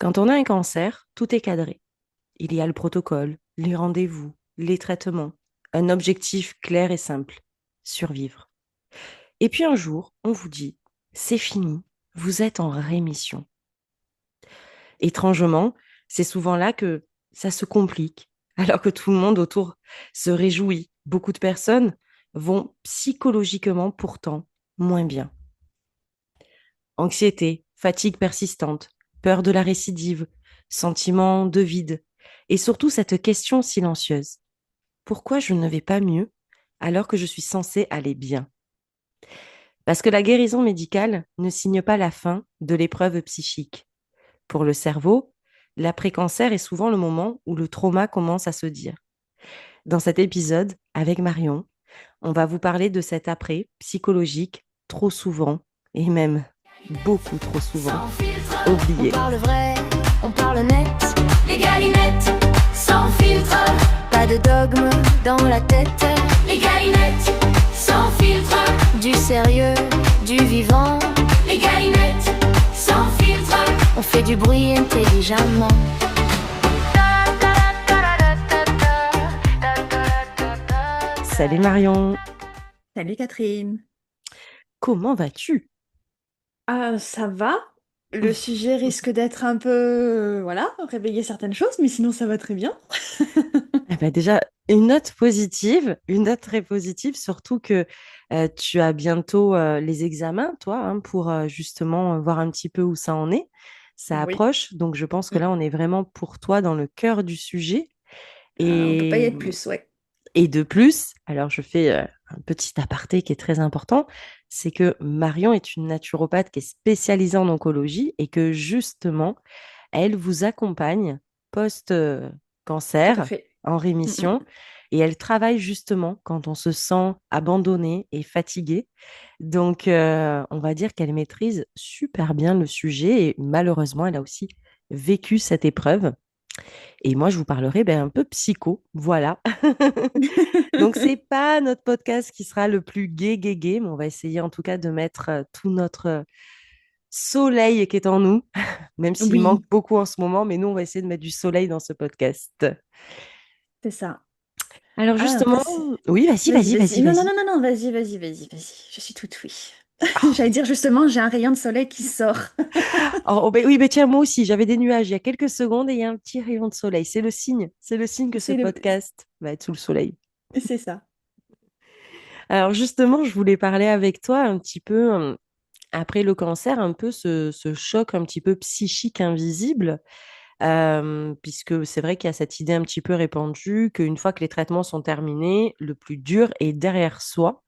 Quand on a un cancer, tout est cadré. Il y a le protocole, les rendez-vous, les traitements, un objectif clair et simple, survivre. Et puis un jour, on vous dit, c'est fini, vous êtes en rémission. Étrangement, c'est souvent là que ça se complique, alors que tout le monde autour se réjouit. Beaucoup de personnes vont psychologiquement pourtant moins bien. Anxiété, fatigue persistante, peur de la récidive, sentiment de vide, et surtout cette question silencieuse. Pourquoi je ne vais pas mieux alors que je suis censée aller bien? Parce que la guérison médicale ne signe pas la fin de l'épreuve psychique. Pour le cerveau, l'après-cancer est souvent le moment où le trauma commence à se dire. Dans cet épisode, avec Marion, on va vous parler de cet après psychologique trop souvent, et même beaucoup trop souvent, Sans filtre, on oublié. parle vrai, on parle net. Les galinettes, sans filtre. Pas de dogme dans la tête. Les galinettes, sans filtre. Du sérieux, du vivant. Les galinettes, sans filtre. On fait du bruit intelligemment. Salut Marion, Salut Catherine. comment vas-tu? Ah, ça va. Le sujet risque d'être un peu, voilà, réveiller certaines choses, mais sinon ça va très bien. Eh ben déjà, une note positive, une note très positive, surtout que tu as bientôt les examens, toi, hein, pour justement voir un petit peu où ça en est. Ça Oui. approche, donc je pense que Mm. là, on est vraiment pour toi dans le cœur du sujet. On peut pas y Et, être plus, ouais. et de plus, alors je fais un petit aparté qui est très important, c'est que Marion est une naturopathe qui est spécialisée en oncologie et que justement, elle vous accompagne Tout à post-cancer, fait. en Mm, rémission, mm. et elle travaille justement quand on se sent abandonné et fatigué. Donc, on va dire qu'elle maîtrise super bien le sujet et malheureusement, elle a aussi vécu cette épreuve. Et moi, je vous parlerai un peu psycho, voilà. Donc, c'est pas notre podcast qui sera le plus gai, mais on va essayer en tout cas de mettre tout notre soleil qui est en nous, même s'il manque Oui, beaucoup en ce moment, mais nous, on va essayer de mettre du soleil dans ce podcast. c'est ça. Alors Ah, justement, oui, vas-y, vas-y, vas-y, vas-y. vas-y, Non, non, vas-y. non, non, non, vas-y, vas-y, vas-y, vas-y. Je suis toute oui. Oh, J'allais dire justement, j'ai un rayon de soleil qui sort. oui, tiens, moi aussi, j'avais des nuages il y a quelques secondes et il y a un petit rayon de soleil. C'est le signe que ce C'est le... podcast va être sous le soleil. C'est ça. Alors justement, je voulais parler avec toi un petit peu, après le cancer, un peu ce choc un petit peu psychique invisible. Puisque c'est vrai qu'il y a cette idée un petit peu répandue qu'une fois que les traitements sont terminés, le plus dur est derrière soi.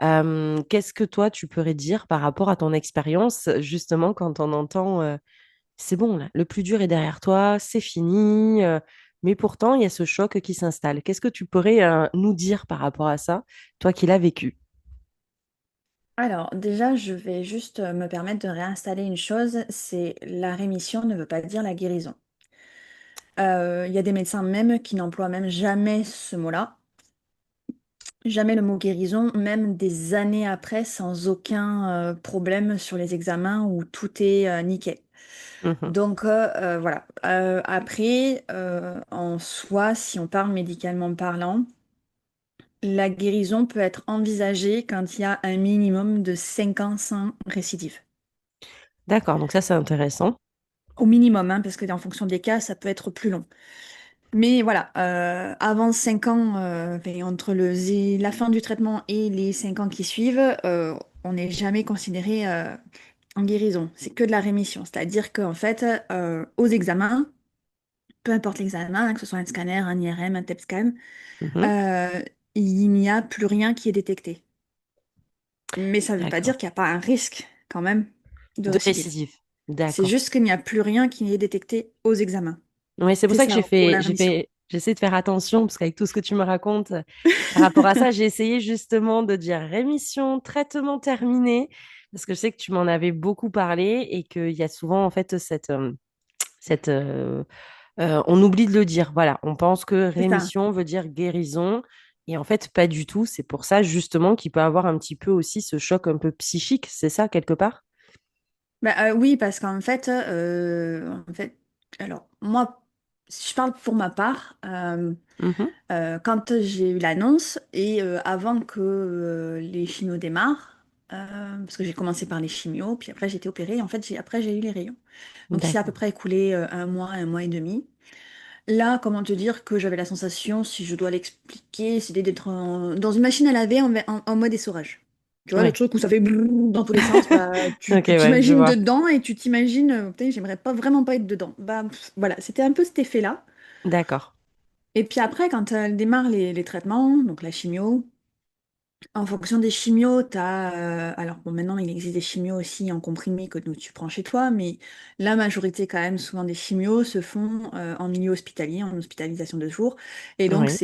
Qu'est-ce que toi, tu pourrais dire par rapport à ton expérience, justement, quand on entend c'est bon, là, le plus dur est derrière toi, c'est fini, mais pourtant, il y a ce choc qui s'installe. Qu'est-ce que tu pourrais nous dire par rapport à ça, toi qui l'as vécu? Alors, déjà, je vais juste me permettre de réinstaller une chose, c'est la rémission ne veut pas dire la guérison. Il y a des médecins même qui n'emploient même jamais ce mot-là, jamais le mot guérison, même des années après, sans aucun problème sur les examens où tout est nickel. Mhm. Donc voilà. Après, en soi, si on parle médicalement parlant, la guérison peut être envisagée quand il y a un minimum de 5 ans sans récidive. D'accord, donc ça, c'est intéressant. Au minimum, hein, parce que en fonction des cas, ça peut être plus long. Mais voilà, avant 5 ans, enfin, entre la fin du traitement et les 5 ans qui suivent, on n'est jamais considéré en guérison. C'est que de la rémission. C'est-à-dire qu'en fait, aux examens, peu importe l'examen, hein, que ce soit un scanner, un IRM, un TEP scan, Mhm. euh, il n'y a plus rien qui est détecté. Mais ça ne veut pas D'accord. dire qu'il n'y a pas un risque quand même de De récidive. récidive. C'est D'accord. juste qu'il n'y a plus rien qui est détecté aux examens. Oui, c'est pour C'est ça que ça, en gros, la rémission. j'essaie de faire attention, parce qu'avec tout ce que tu me racontes par rapport à ça, j'ai essayé justement de dire rémission, traitement terminé, parce que je sais que tu m'en avais beaucoup parlé et qu'il y a souvent, en fait, cette on oublie de le dire. Voilà, on pense que C'est ça. rémission veut dire guérison, et en fait, pas du tout. C'est pour ça, justement, qu'il peut avoir un petit peu aussi ce choc un peu psychique, c'est ça, quelque part? Bah, oui, parce en fait, alors moi, si je parle pour ma part. Mhm. Quand j'ai eu l'annonce et avant que les chimios démarrent, parce que j'ai commencé par les chimios, puis après j'ai été opérée, et en fait après j'ai eu les rayons. Donc il s'est à peu D'accord. près écoulé un mois et demi. Là, comment te dire que j'avais la sensation, si je dois l'expliquer, c'était d'être dans une machine à laver en mode essorage. Tu vois, le Oui. truc où ça fait brrr dans tous les sens, bah, Ok, tu ouais, je t'imagines vois. dedans et tu t'imagines, putain, j'aimerais pas vraiment pas être dedans. Bah, voilà, c'était un peu cet effet-là. D'accord. Et puis après, quand elle démarre les traitements, donc la chimio, en fonction des chimios, alors bon, maintenant il existe des chimios aussi en comprimé que tu prends chez toi, mais la majorité quand même, souvent des chimios se font en milieu hospitalier, en hospitalisation de jour. Et donc Oui.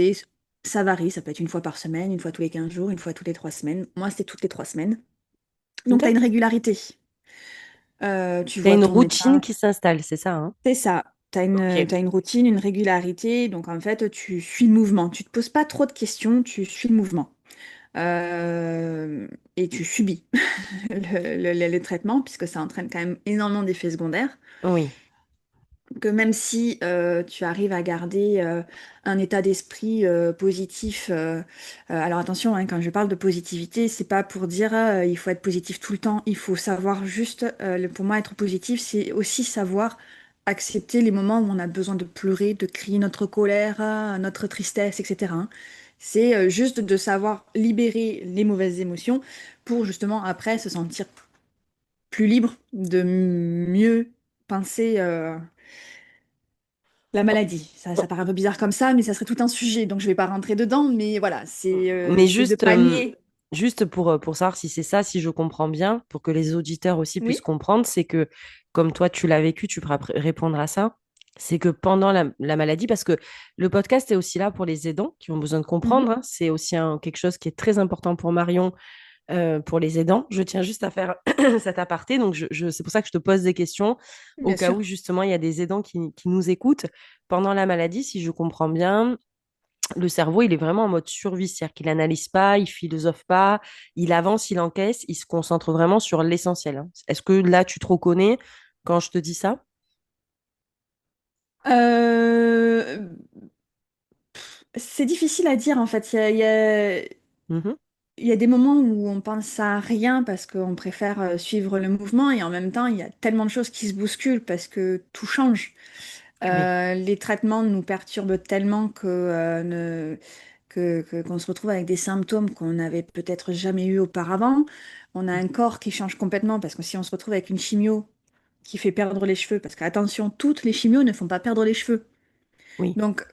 ça varie, ça peut être une fois par semaine, une fois tous les 15 jours, une fois toutes les 3 semaines. Moi, c'était toutes les 3 semaines. Donc tu as une D'accord. régularité. Tu Il y a vois une ton routine médecin. qui s'installe, c'est ça, hein? C'est ça. Ok. T'as une routine, une régularité. Donc en fait, tu suis le mouvement. Tu te poses pas trop de questions, tu suis le mouvement. Et tu subis les traitements, puisque ça entraîne quand même énormément d'effets secondaires. Oui. Que même si tu arrives à garder un état d'esprit positif, alors attention, hein, quand je parle de positivité, c'est pas pour dire il faut être positif tout le temps, il faut savoir juste, pour moi, être positif, c'est aussi savoir accepter les moments où on a besoin de pleurer, de crier notre colère, notre tristesse, etc. hein. C'est juste de savoir libérer les mauvaises émotions pour justement après se sentir plus libre, de mieux penser la maladie. Ça paraît un peu bizarre comme ça, mais ça serait tout un sujet, donc je vais pas rentrer dedans. Mais voilà, Mais c'est de juste, pallier. juste pour savoir si c'est ça, si je comprends bien, pour que les auditeurs aussi puissent Oui. comprendre, c'est que comme toi tu l'as vécu, tu pourras répondre à ça. C'est que pendant la maladie, parce que le podcast est aussi là pour les aidants qui ont besoin de comprendre, Mhm. hein. C'est aussi quelque chose qui est très important pour Marion, pour les aidants. Je tiens juste à faire cet aparté, donc c'est pour ça que je te pose des questions au Bien cas sûr. où justement il y a des aidants qui nous écoutent. Pendant la maladie, si je comprends bien, le cerveau, il est vraiment en mode survie, c'est-à-dire qu'il n'analyse pas, il philosophe pas, il avance, il encaisse, il se concentre vraiment sur l'essentiel, hein. Est-ce que là, tu te reconnais quand je te dis ça? Euh, c'est difficile à dire en fait. Mhm. Il y a des moments où on pense à rien parce qu'on préfère suivre le mouvement et en même temps, il y a tellement de choses qui se bousculent parce que tout change. Oui, Les traitements nous perturbent tellement qu'on se retrouve avec des symptômes qu'on n'avait peut-être jamais eu auparavant. On a un corps qui change complètement parce que si on se retrouve avec une chimio qui fait perdre les cheveux, parce que attention, toutes les chimios ne font pas perdre les cheveux. oui, Donc,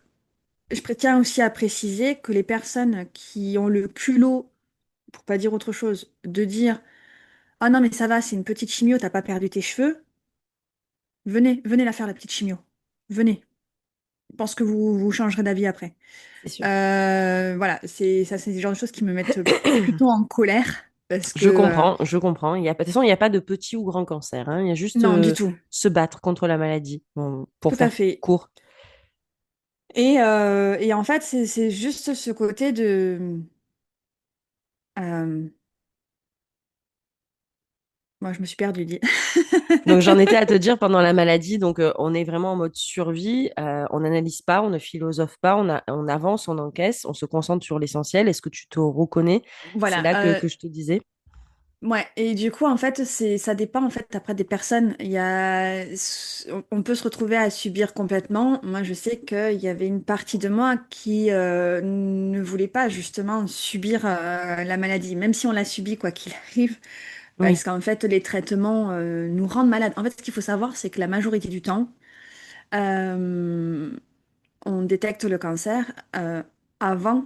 tiens aussi à préciser que les personnes qui ont le culot, pour pas dire autre chose, de dire ah non, mais ça va, c'est une petite chimio, t'as pas perdu tes cheveux, venez la faire, la petite chimio. Venez. Je pense que vous changerez d'avis après. c'est sûr. Voilà, c'est le genre de choses qui me mettent plutôt en colère parce que Je comprends, je comprends. Il y a, de toute façon, il n'y a pas de petit ou grand cancer, hein. Il y a juste non, du tout, se battre contre la maladie, bon, pour tout à faire fait. court. Et en fait, c'est juste ce côté de euh, moi, je me suis perdue. Donc j'en étais à te dire pendant la maladie, donc on est vraiment en mode survie, on n'analyse pas, on ne philosophe pas, on avance, on encaisse, on se concentre sur l'essentiel. Est-ce que tu te reconnais? C'est Voilà. là que je te disais. Ouais. Et du coup, en fait, ça dépend en fait après des personnes. On peut se retrouver à subir complètement. Moi, je sais qu'il y avait une partie de moi qui ne voulait pas justement subir la maladie, même si on l'a subie quoi qu'il arrive. Oui, Parce qu'en fait, les traitements nous rendent malades. En fait, ce qu'il faut savoir, c'est que la majorité du temps, euh, on détecte le cancer avant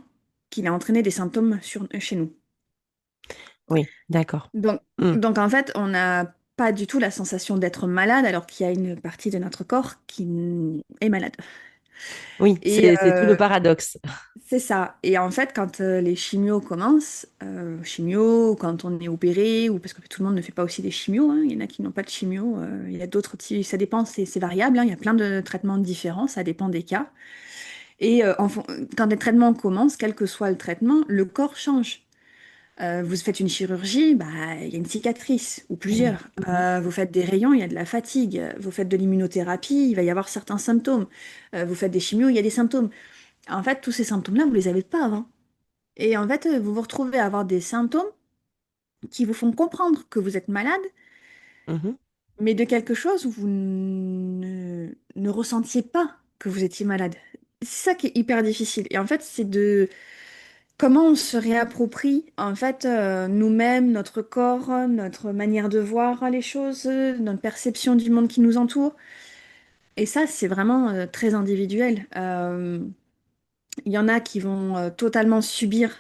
qu'il ait entraîné des symptômes chez nous. oui, d'accord. Donc, Hmm. en fait, on n'a pas du tout la sensation d'être malade alors qu'il y a une partie de notre corps qui est malade. Oui, Et c'est tout le paradoxe. c'est ça. Et en fait, quand les chimios commencent, quand on est opéré, ou parce que tout le monde ne fait pas aussi des chimios, hein, il y en a qui n'ont pas de chimio, il y a d'autres types, ça dépend, c'est variable, hein, il y a plein de traitements différents, ça dépend des cas. Et quand les traitements commencent, quel que soit le traitement, le corps change. Vous faites une chirurgie, bah, il y a une cicatrice ou Mhm. plusieurs. Mhm. Vous faites des rayons, il y a de la fatigue. Vous faites de l'immunothérapie, il va y avoir certains symptômes. Vous faites des chimios, il y a des symptômes. En fait, tous ces symptômes-là, vous les avez pas avant. Et en fait, vous vous retrouvez à avoir des symptômes qui vous font comprendre que vous êtes malade, Mhm. mais de quelque chose où vous ne ressentiez pas que vous étiez malade. C'est ça qui est hyper difficile. Et en fait, c'est de comment on se réapproprie en fait nous-mêmes, notre corps, notre manière de voir les choses, notre perception du monde qui nous entoure. Et ça, c'est vraiment très individuel. Il y en a qui vont totalement subir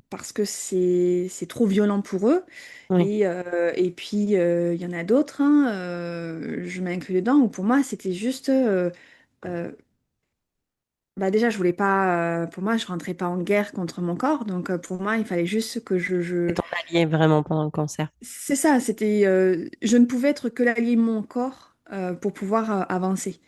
parce que c'est trop violent pour eux. Oui. Et puis, il y en a d'autres, hein, je m'inclus dedans, où pour moi, c'était juste... euh, bah déjà, je voulais pas... pour moi, je rentrais pas en guerre contre mon corps. Donc, pour moi, il fallait juste que C'est ton allié vraiment pendant le cancer. C'est ça, c'était... je ne pouvais être que l'allié de mon corps pour pouvoir avancer.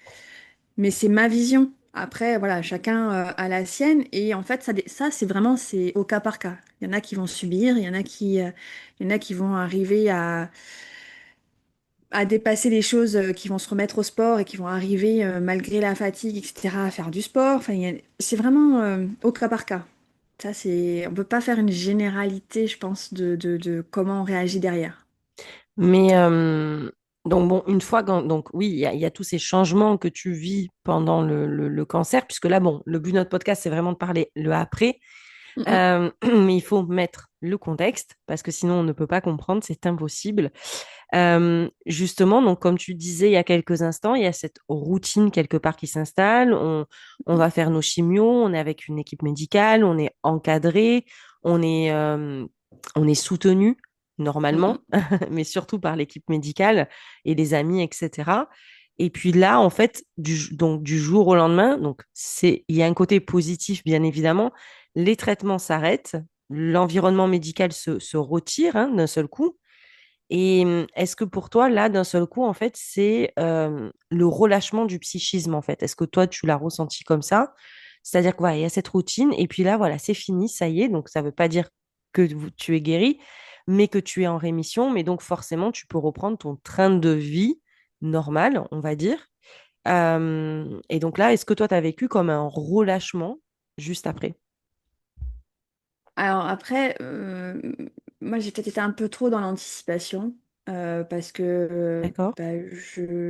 Mais c'est ma vision. Après, voilà, chacun a la sienne. Et en fait, ça c'est vraiment c'est au cas par cas. Il y en a qui vont subir, il y en a qui vont arriver à dépasser les choses, qui vont se remettre au sport et qui vont arriver, malgré la fatigue, etc., à faire du sport. Enfin, c'est vraiment au cas par cas. Ça, on peut pas faire une généralité, je pense, de comment on réagit derrière. Mais donc bon, une fois, donc oui, il y a tous ces changements que tu vis pendant le cancer, puisque là, bon, le but de notre podcast, c'est vraiment de parler le après. Mm, mm. Mais il faut mettre le contexte, parce que sinon on ne peut pas comprendre, c'est impossible. Justement, donc comme tu disais il y a quelques instants, il y a cette routine quelque part qui s'installe. On va faire nos chimios, on est avec une équipe médicale, on est encadré, on est, euh, on est soutenu Mm, normalement, mm. mais surtout par l'équipe médicale et les amis, etc. Et puis là, en fait, donc du jour au lendemain, donc il y a un côté positif, bien évidemment. Les traitements s'arrêtent, l'environnement médical se retire d'un seul coup. Et est-ce que pour toi, là, d'un seul coup, en fait, c'est le relâchement du psychisme, en fait? Est-ce que toi, tu l'as ressenti comme ça? C'est-à-dire que voilà, il y a cette routine, et puis là, voilà, c'est fini, ça y est. Donc, ça ne veut pas dire que tu es guéri, mais que tu es en rémission. Mais donc, forcément, tu peux reprendre ton train de vie normal, on va dire. Et donc là, est-ce que toi, tu as vécu comme un relâchement juste après? Alors après, moi j'ai peut-être été un peu trop dans l'anticipation parce que D'accord? bah,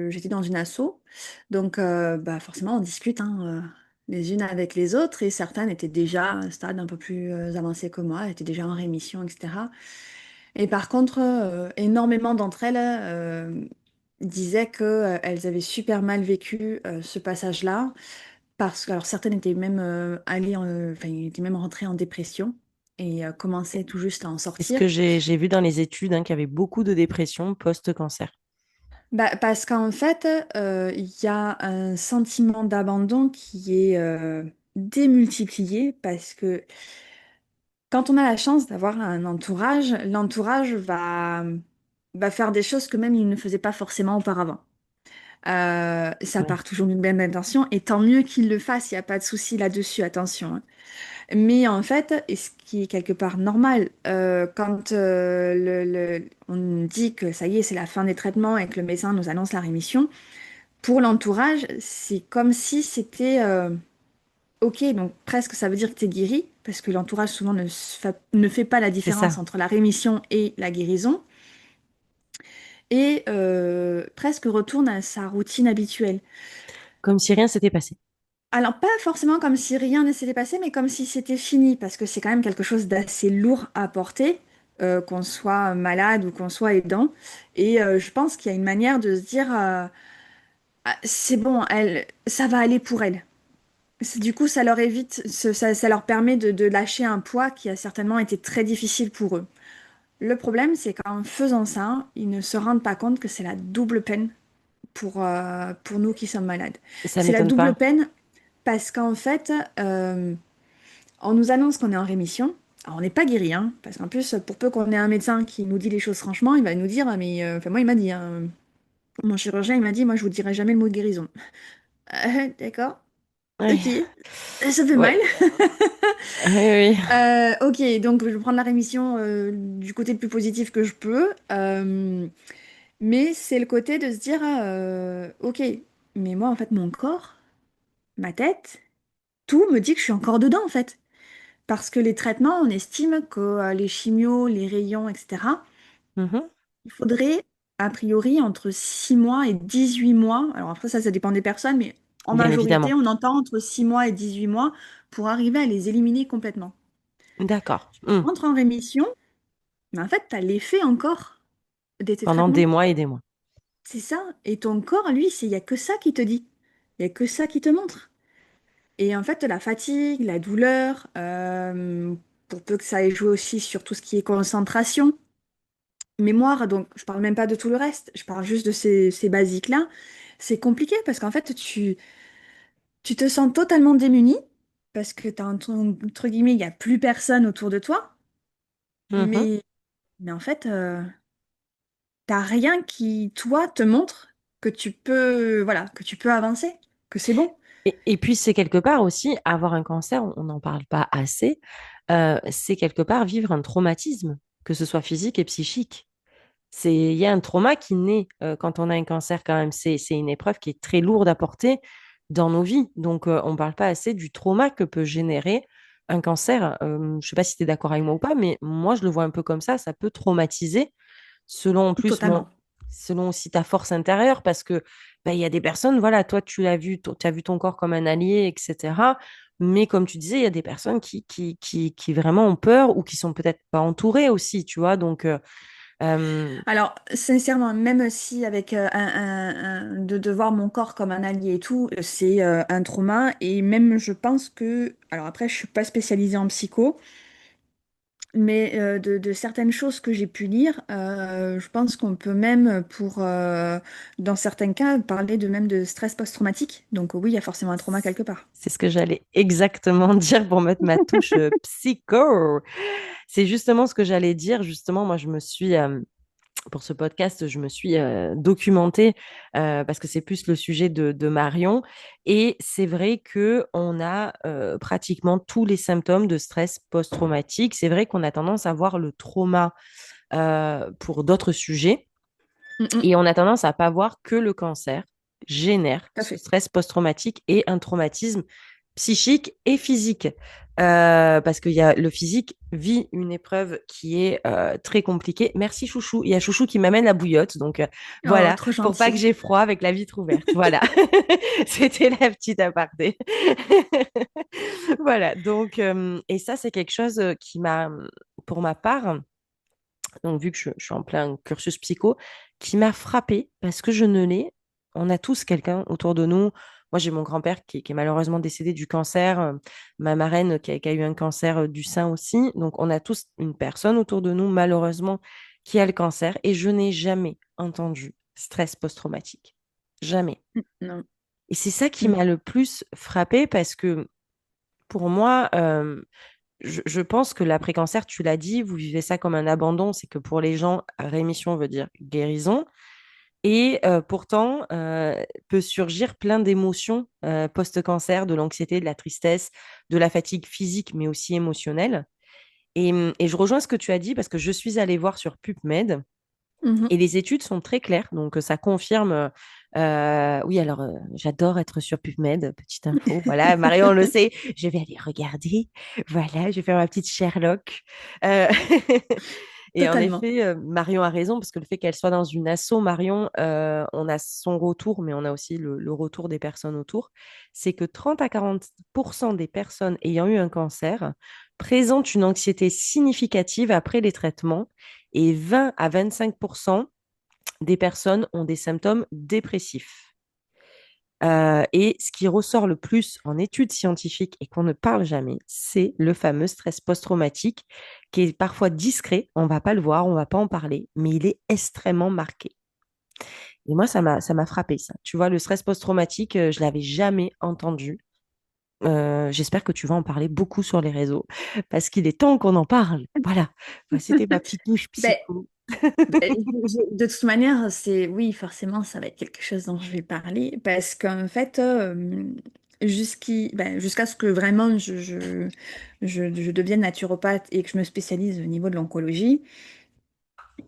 j'étais dans une asso, donc bah, forcément on discute hein, les unes avec les autres et certaines étaient déjà à un stade un peu plus avancé que moi, étaient déjà en rémission, etc. Et par contre, énormément d'entre elles disaient qu'elles avaient super mal vécu ce passage-là parce que alors certaines étaient même enfin, étaient même rentrées en dépression et commençaient tout juste à en C'est ce que sortir. j'ai vu dans les études, qu'il y avait beaucoup de dépression post-cancer. Bah, parce qu'en fait, il y a un sentiment d'abandon qui est démultiplié parce que quand on a la chance d'avoir un entourage, l'entourage va faire des choses que même il ne faisait pas forcément auparavant. Ça Ouais. part toujours d'une bonne intention et tant mieux qu'il le fasse, il n'y a pas de souci là-dessus, attention, hein. Mais en fait, et ce qui est quelque part normal, quand on dit que ça y est, c'est la fin des traitements et que le médecin nous annonce la rémission, pour l'entourage, c'est comme si c'était OK, donc presque ça veut dire que tu es guéri, parce que l'entourage souvent ne fait pas la C'est différence ça. entre la rémission et la guérison, et presque retourne à sa routine habituelle. Comme si rien s'était passé. Alors, pas forcément comme si rien ne s'était passé, mais comme si c'était fini, parce que c'est quand même quelque chose d'assez lourd à porter, qu'on soit malade ou qu'on soit aidant. Et je pense qu'il y a une manière de se dire, ah, c'est bon, ça va aller pour elle. Du coup, ça leur évite, ça leur permet de lâcher un poids qui a certainement été très difficile pour eux. Le problème, c'est qu'en faisant ça, ils ne se rendent pas compte que c'est la double peine pour nous qui sommes malades. Ça C'est la m'étonne double pas. peine parce qu'en fait, on nous annonce qu'on est en rémission. Alors, on n'est pas guéri, hein, parce qu'en plus, pour peu qu'on ait un médecin qui nous dit les choses franchement, il va nous dire, ah, mais enfin, moi, il m'a dit, hein, mon chirurgien, il m'a dit, moi, je vous dirai jamais le mot guérison. D'accord. Ouais. Ok, ça fait mal. Ouais. Oui, oui. Ok, donc je vais prendre la rémission du côté le plus positif que je peux. Mais c'est le côté de se dire, ok, mais moi en fait mon corps, ma tête, tout me dit que je suis encore dedans en fait. Parce que les traitements, on estime que les chimios, les rayons, etc., Mhm. il faudrait a priori entre 6 mois et 18 mois. Alors après ça dépend des personnes, mais en Bien majorité, évidemment. on entend entre 6 mois et 18 mois pour arriver à les éliminer complètement. D'accord. Entre en rémission, mais en fait, tu as l'effet encore de tes Pendant des traitements. mois et des mois. C'est ça. Et ton corps, lui, il n'y a que ça qui te dit. Il n'y a que ça qui te montre. Et en fait, la fatigue, la douleur, pour peu que ça ait joué aussi sur tout ce qui est concentration, mémoire, donc je parle même pas de tout le reste, je parle juste de ces basiques-là. C'est compliqué parce qu'en fait, tu te sens totalement démuni parce que t'as, entre guillemets, il n'y a plus personne autour de toi, Mhm. mais, mais en fait, t'as rien qui, toi, te montre que tu peux, voilà, que tu peux avancer, que c'est bon. Et puis, c'est quelque part aussi, avoir un cancer, on n'en parle pas assez, c'est quelque part vivre un traumatisme, que ce soit physique et psychique. Il y a un trauma qui naît quand on a un cancer quand même. C'est une épreuve qui est très lourde à porter dans nos vies. Donc, on ne parle pas assez du trauma que peut générer un cancer. Je ne sais pas si tu es d'accord avec moi ou pas, mais moi, je le vois un peu comme ça. Ça peut traumatiser selon en plus, bon, Totalement. selon aussi ta force intérieure, parce que bah, il y a des personnes, voilà, toi, tu l'as vu, tu as vu ton corps comme un allié, etc. Mais comme tu disais, il y a des personnes qui vraiment ont peur ou qui sont peut-être pas entourées aussi, tu vois. Donc, euh, Alors, sincèrement, même si avec de voir mon corps comme un allié et tout, c'est un trauma. Et même, je pense que, alors après, je suis pas spécialisée en psycho, mais de certaines choses que j'ai pu lire, je pense qu'on peut même, dans certains cas, parler de même de stress post-traumatique. Donc oui, il y a forcément un trauma quelque part. c'est ce que j'allais exactement dire pour mettre ma touche psycho. C'est justement ce que j'allais dire. Justement, moi, pour ce podcast, je me suis documentée parce que c'est plus le sujet de Marion. Et c'est vrai que on a pratiquement tous les symptômes de stress post-traumatique. C'est vrai qu'on a tendance à voir le trauma pour d'autres sujets Mm, mm, et on a tendance à pas voir que le cancer génère tout à ce fait. stress post-traumatique et un traumatisme psychique et physique. Parce que le physique vit une épreuve qui est très compliquée. Merci Chouchou. Il y a Chouchou qui m'amène la bouillotte. Donc Oh, voilà, trop pour pas que gentil. j'ai froid avec la vitre ouverte. Voilà. C'était la petite aparté. Voilà. Donc, et ça, c'est quelque chose qui m'a, pour ma part, donc vu que je suis en plein cursus psycho, qui m'a frappée parce que je ne l'ai. On a tous quelqu'un autour de nous. Moi, j'ai mon grand-père qui est malheureusement décédé du cancer, ma marraine qui a eu un cancer du sein aussi. Donc, on a tous une personne autour de nous, malheureusement, qui a le cancer. Et je n'ai jamais entendu stress post-traumatique. Jamais. Non. Et c'est ça qui Mm. m'a le plus frappée parce que pour moi, je pense que l'après-cancer, tu l'as dit, vous vivez ça comme un abandon. C'est que pour les gens, rémission veut dire guérison. Et pourtant, peut surgir plein d'émotions post-cancer, de l'anxiété, de la tristesse, de la fatigue physique, mais aussi émotionnelle. Et je rejoins ce que tu as dit parce que je suis allée voir sur PubMed Mhm. et les études sont très claires. Donc, ça confirme. Oui, alors, j'adore être sur PubMed, petite info. Voilà, Marion le sait, je vais aller regarder. Voilà, je vais faire ma petite Sherlock. Euh, Et en Totalement. effet, Marion a raison, parce que le fait qu'elle soit dans une asso, Marion, on a son retour, mais on a aussi le retour des personnes autour. C'est que 30 à 40% des personnes ayant eu un cancer présentent une anxiété significative après les traitements et 20 à 25% des personnes ont des symptômes dépressifs. Et ce qui ressort le plus en études scientifiques et qu'on ne parle jamais, c'est le fameux stress post-traumatique qui est parfois discret, on ne va pas le voir, on ne va pas en parler, mais il est extrêmement marqué. Et moi, ça m'a frappé, ça. Tu vois, le stress post-traumatique, je ne l'avais jamais entendu. J'espère que tu vas en parler beaucoup sur les réseaux parce qu'il est temps qu'on en parle. Voilà. C'était ma petite touche Ben, psycho. de toute manière, c'est oui, forcément, ça va être quelque chose dont je vais parler parce qu'en fait, jusqu'à ce que vraiment je devienne naturopathe et que je me spécialise au niveau de l'oncologie.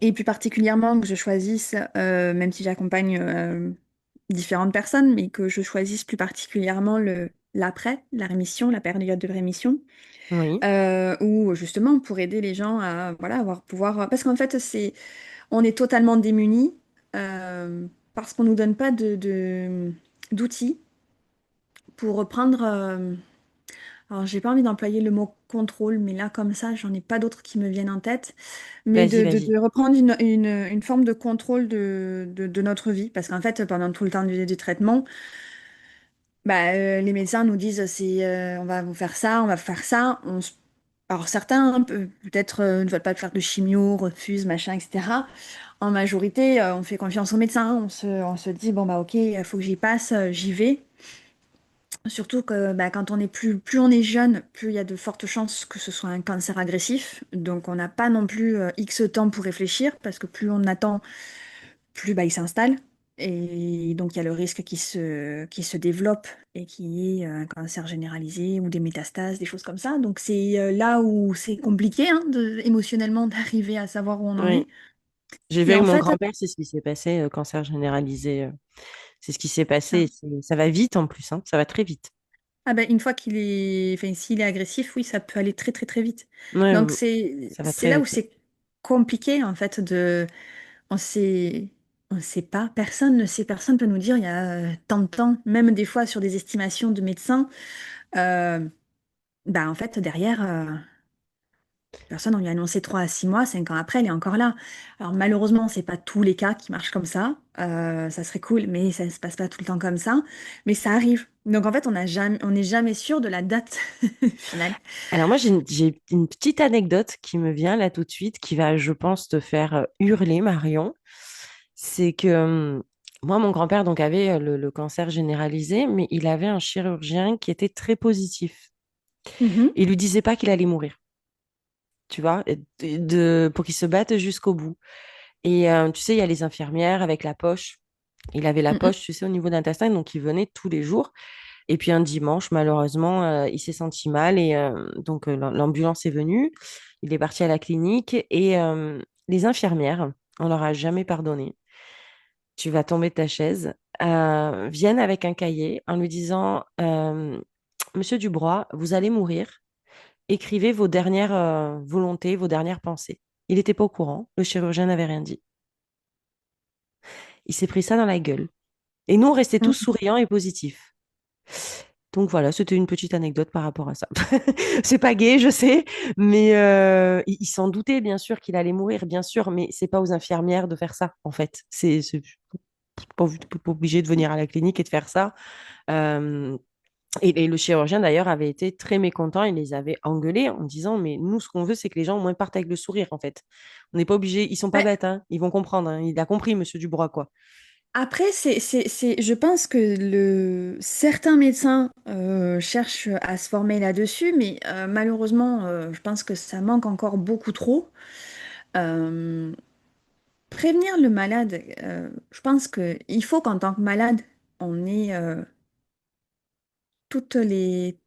Et plus particulièrement que je choisisse, même si j'accompagne différentes personnes, mais que je choisisse plus particulièrement l'après, la rémission, la période de rémission, Oui, où justement pour aider les gens à voilà, pouvoir. Parce qu'en fait, on est totalement démunis parce qu'on ne nous donne pas d'outils pour reprendre. Alors, j'ai pas envie d'employer le mot contrôle, mais là, comme ça, j'en ai pas d'autres qui me viennent en tête. Mais vas-y, vas-y. de reprendre une forme de contrôle de notre vie. Parce qu'en fait, pendant tout le temps du traitement, bah, les médecins nous disent on va vous faire ça, on va vous faire ça. Alors, certains, hein, peut-être, ne veulent pas faire de chimio, refusent, machin, etc. En majorité, on fait confiance aux médecins. On se dit, bon, bah, ok, il faut que j'y passe, j'y vais. Surtout que bah, quand on est plus on est jeune, plus il y a de fortes chances que ce soit un cancer agressif. Donc on n'a pas non plus X temps pour réfléchir, parce que plus on attend, plus bah, il s'installe. Et donc il y a le risque qui se développe et qu'il y ait un cancer généralisé ou des métastases, des choses comme ça. Donc c'est là où c'est compliqué hein, émotionnellement d'arriver à savoir où on en Oui. est. J'ai vu Et avec en mon fait, grand-père, c'est ce qui s'est passé, cancer généralisé. C'est ce qui s'est c'est passé. ça. Ça va vite en plus, hein, ça va très vite. Ah ben, une fois enfin, s'il est agressif, oui, ça peut aller très très très vite. Ouais, Donc ça va c'est très là où vite. c'est compliqué en fait on sait on sait pas, personne ne sait, personne peut nous dire il y a tant de temps, même des fois sur des estimations de médecins, euh, bah en fait derrière personne, on lui a annoncé 3 à 6 mois, 5 ans après, elle est encore là. Alors malheureusement, c'est pas tous les cas qui marchent comme ça. Ça serait cool, mais ça se passe pas tout le temps comme ça. Mais ça arrive. Donc en fait, on n'est jamais sûr de la date finale. Alors moi, j'ai une petite anecdote qui me vient là tout de suite, qui va, je pense, te faire hurler, Marion. C'est que moi, mon grand-père donc avait le cancer généralisé, mais il avait un chirurgien qui était très positif. Mhm, Il lui disait pas qu'il allait mourir, tu vois, pour qu'il se batte jusqu'au bout. Et tu sais, il y a les infirmières avec la poche. Il avait la mhm. poche, tu sais, au niveau d'intestin, donc il venait tous les jours. Et puis un dimanche, malheureusement, il s'est senti mal et donc l'ambulance est venue. Il est parti à la clinique et les infirmières, on leur a jamais pardonné. Tu vas tomber de ta chaise. Viennent avec un cahier en lui disant Monsieur Dubrois, vous allez mourir. Écrivez vos dernières volontés, vos dernières pensées. Il n'était pas au courant. Le chirurgien n'avait rien dit. Il s'est pris ça dans la gueule. Et nous, on restait tous Mhm. souriants et positifs. Donc voilà, c'était une petite anecdote par rapport à ça. C'est pas gay, je sais, mais il s'en doutait bien sûr qu'il allait mourir, bien sûr, mais c'est pas aux infirmières de faire ça, en fait. C'est pas obligé de venir à la clinique et de faire ça. Euh, et le chirurgien d'ailleurs avait été très mécontent, il les avait engueulés en disant, mais nous, ce qu'on veut, c'est que les gens au moins partent avec le sourire, en fait. On n'est pas obligé, ils sont pas Ouais. bêtes, hein, ils vont comprendre, hein. Il a compris, Monsieur Dubois, quoi. Après, je pense que certains médecins cherchent à se former là-dessus, mais malheureusement, je pense que ça manque encore beaucoup trop. Euh, Prévenir le malade, je pense qu'il faut qu'en tant que malade, on ait toutes les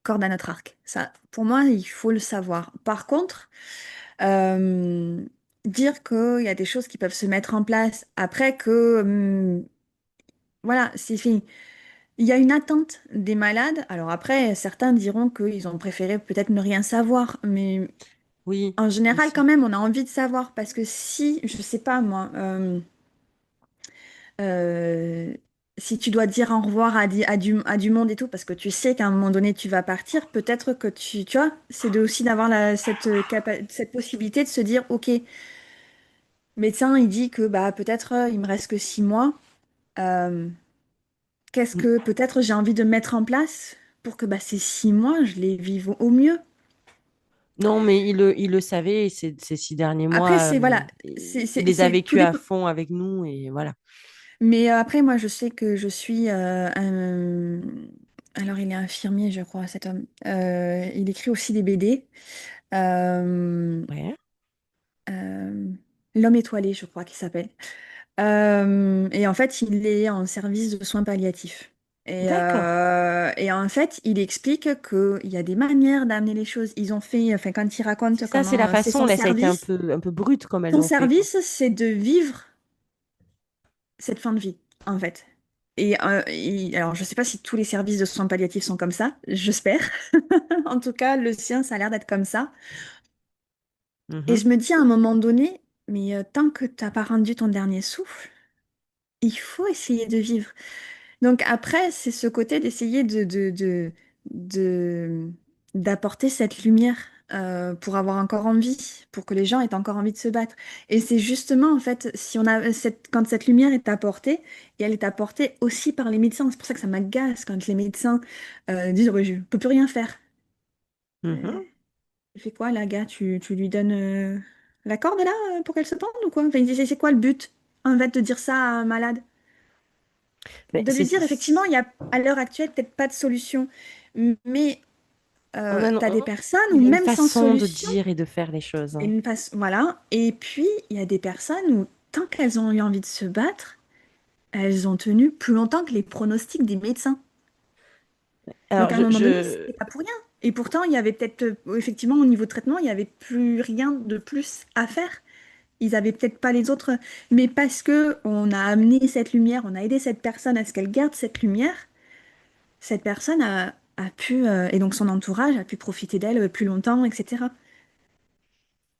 cordes à notre arc. Ça, pour moi, il faut le savoir. Par contre, euh, dire qu'il y a des choses qui peuvent se mettre en place après que, voilà, c'est fini. Il y a une attente des malades. Alors après, certains diront qu'ils ont préféré peut-être ne rien savoir, mais Oui, en général, quand aussi. même, on a envie de savoir parce que si, je sais pas moi, euh, si tu dois dire au revoir à du monde et tout, parce que tu sais qu'à un moment donné, tu vas partir, peut-être que tu vois, c'est aussi d'avoir cette possibilité de se dire, OK, médecin, il dit que bah peut-être il me reste que 6 mois. Euh, Qu'est-ce que peut-être j'ai envie de mettre en place pour que bah, ces 6 mois, je les vive au mieux? Non, mais il le savait, et ces 6 derniers Après, mois, voilà, il les a tout vécus à dépend. fond avec nous, et voilà. Mais après, moi, je sais que je suis alors, il est infirmier, je crois, cet homme. Il écrit aussi des BD. Euh, Ouais. euh, L'homme étoilé, je crois qu'il s'appelle. Et en fait, il est en service de soins palliatifs. D'accord. Et en fait, il explique qu'il y a des manières d'amener les choses. Ils ont fait, enfin, quand il C'est raconte ça, c'est la comment c'est façon. Là, ça a été un peu brut comme elles son l'ont fait, quoi. service, c'est de vivre cette fin de vie, en fait. Alors, je ne sais pas si tous les services de soins palliatifs sont comme ça, j'espère. En tout cas, le sien, ça a l'air d'être comme ça. Et Mhm. je me dis à un moment donné, mais tant que tu n'as pas rendu ton dernier souffle, il faut essayer de vivre. Donc après, c'est ce côté d'essayer de- d'apporter cette lumière pour avoir encore envie, pour que les gens aient encore envie de se battre. Et c'est justement, en fait, si on a quand cette lumière est apportée, et elle est apportée aussi par les médecins, c'est pour ça que ça m'agace quand les médecins disent, ouais, je ne peux plus rien faire. Mhm. Euh, Tu fais quoi, là, gars? Tu lui donnes la corde, là, pour qu'elle se pende ou quoi? Enfin, c'est quoi le but, en fait, de dire ça à un malade? Mais De lui dire, effectivement, il y a à l'heure actuelle peut-être pas de solution, mais tu as des personnes où il y a une même sans façon de solution, dire et de faire les choses, hein. voilà. Et puis, il y a des personnes où, tant qu'elles ont eu envie de se battre, elles ont tenu plus longtemps que les pronostics des médecins. Donc, Alors, à un moment donné, c'était pas pour rien. Et pourtant, il y avait peut-être, effectivement, au niveau de traitement, il n'y avait plus rien de plus à faire. Ils avaient peut-être pas les autres, mais parce que on a amené cette lumière, on a aidé cette personne à ce qu'elle garde cette lumière, cette personne a pu, et donc son entourage a pu profiter d'elle plus longtemps, etc.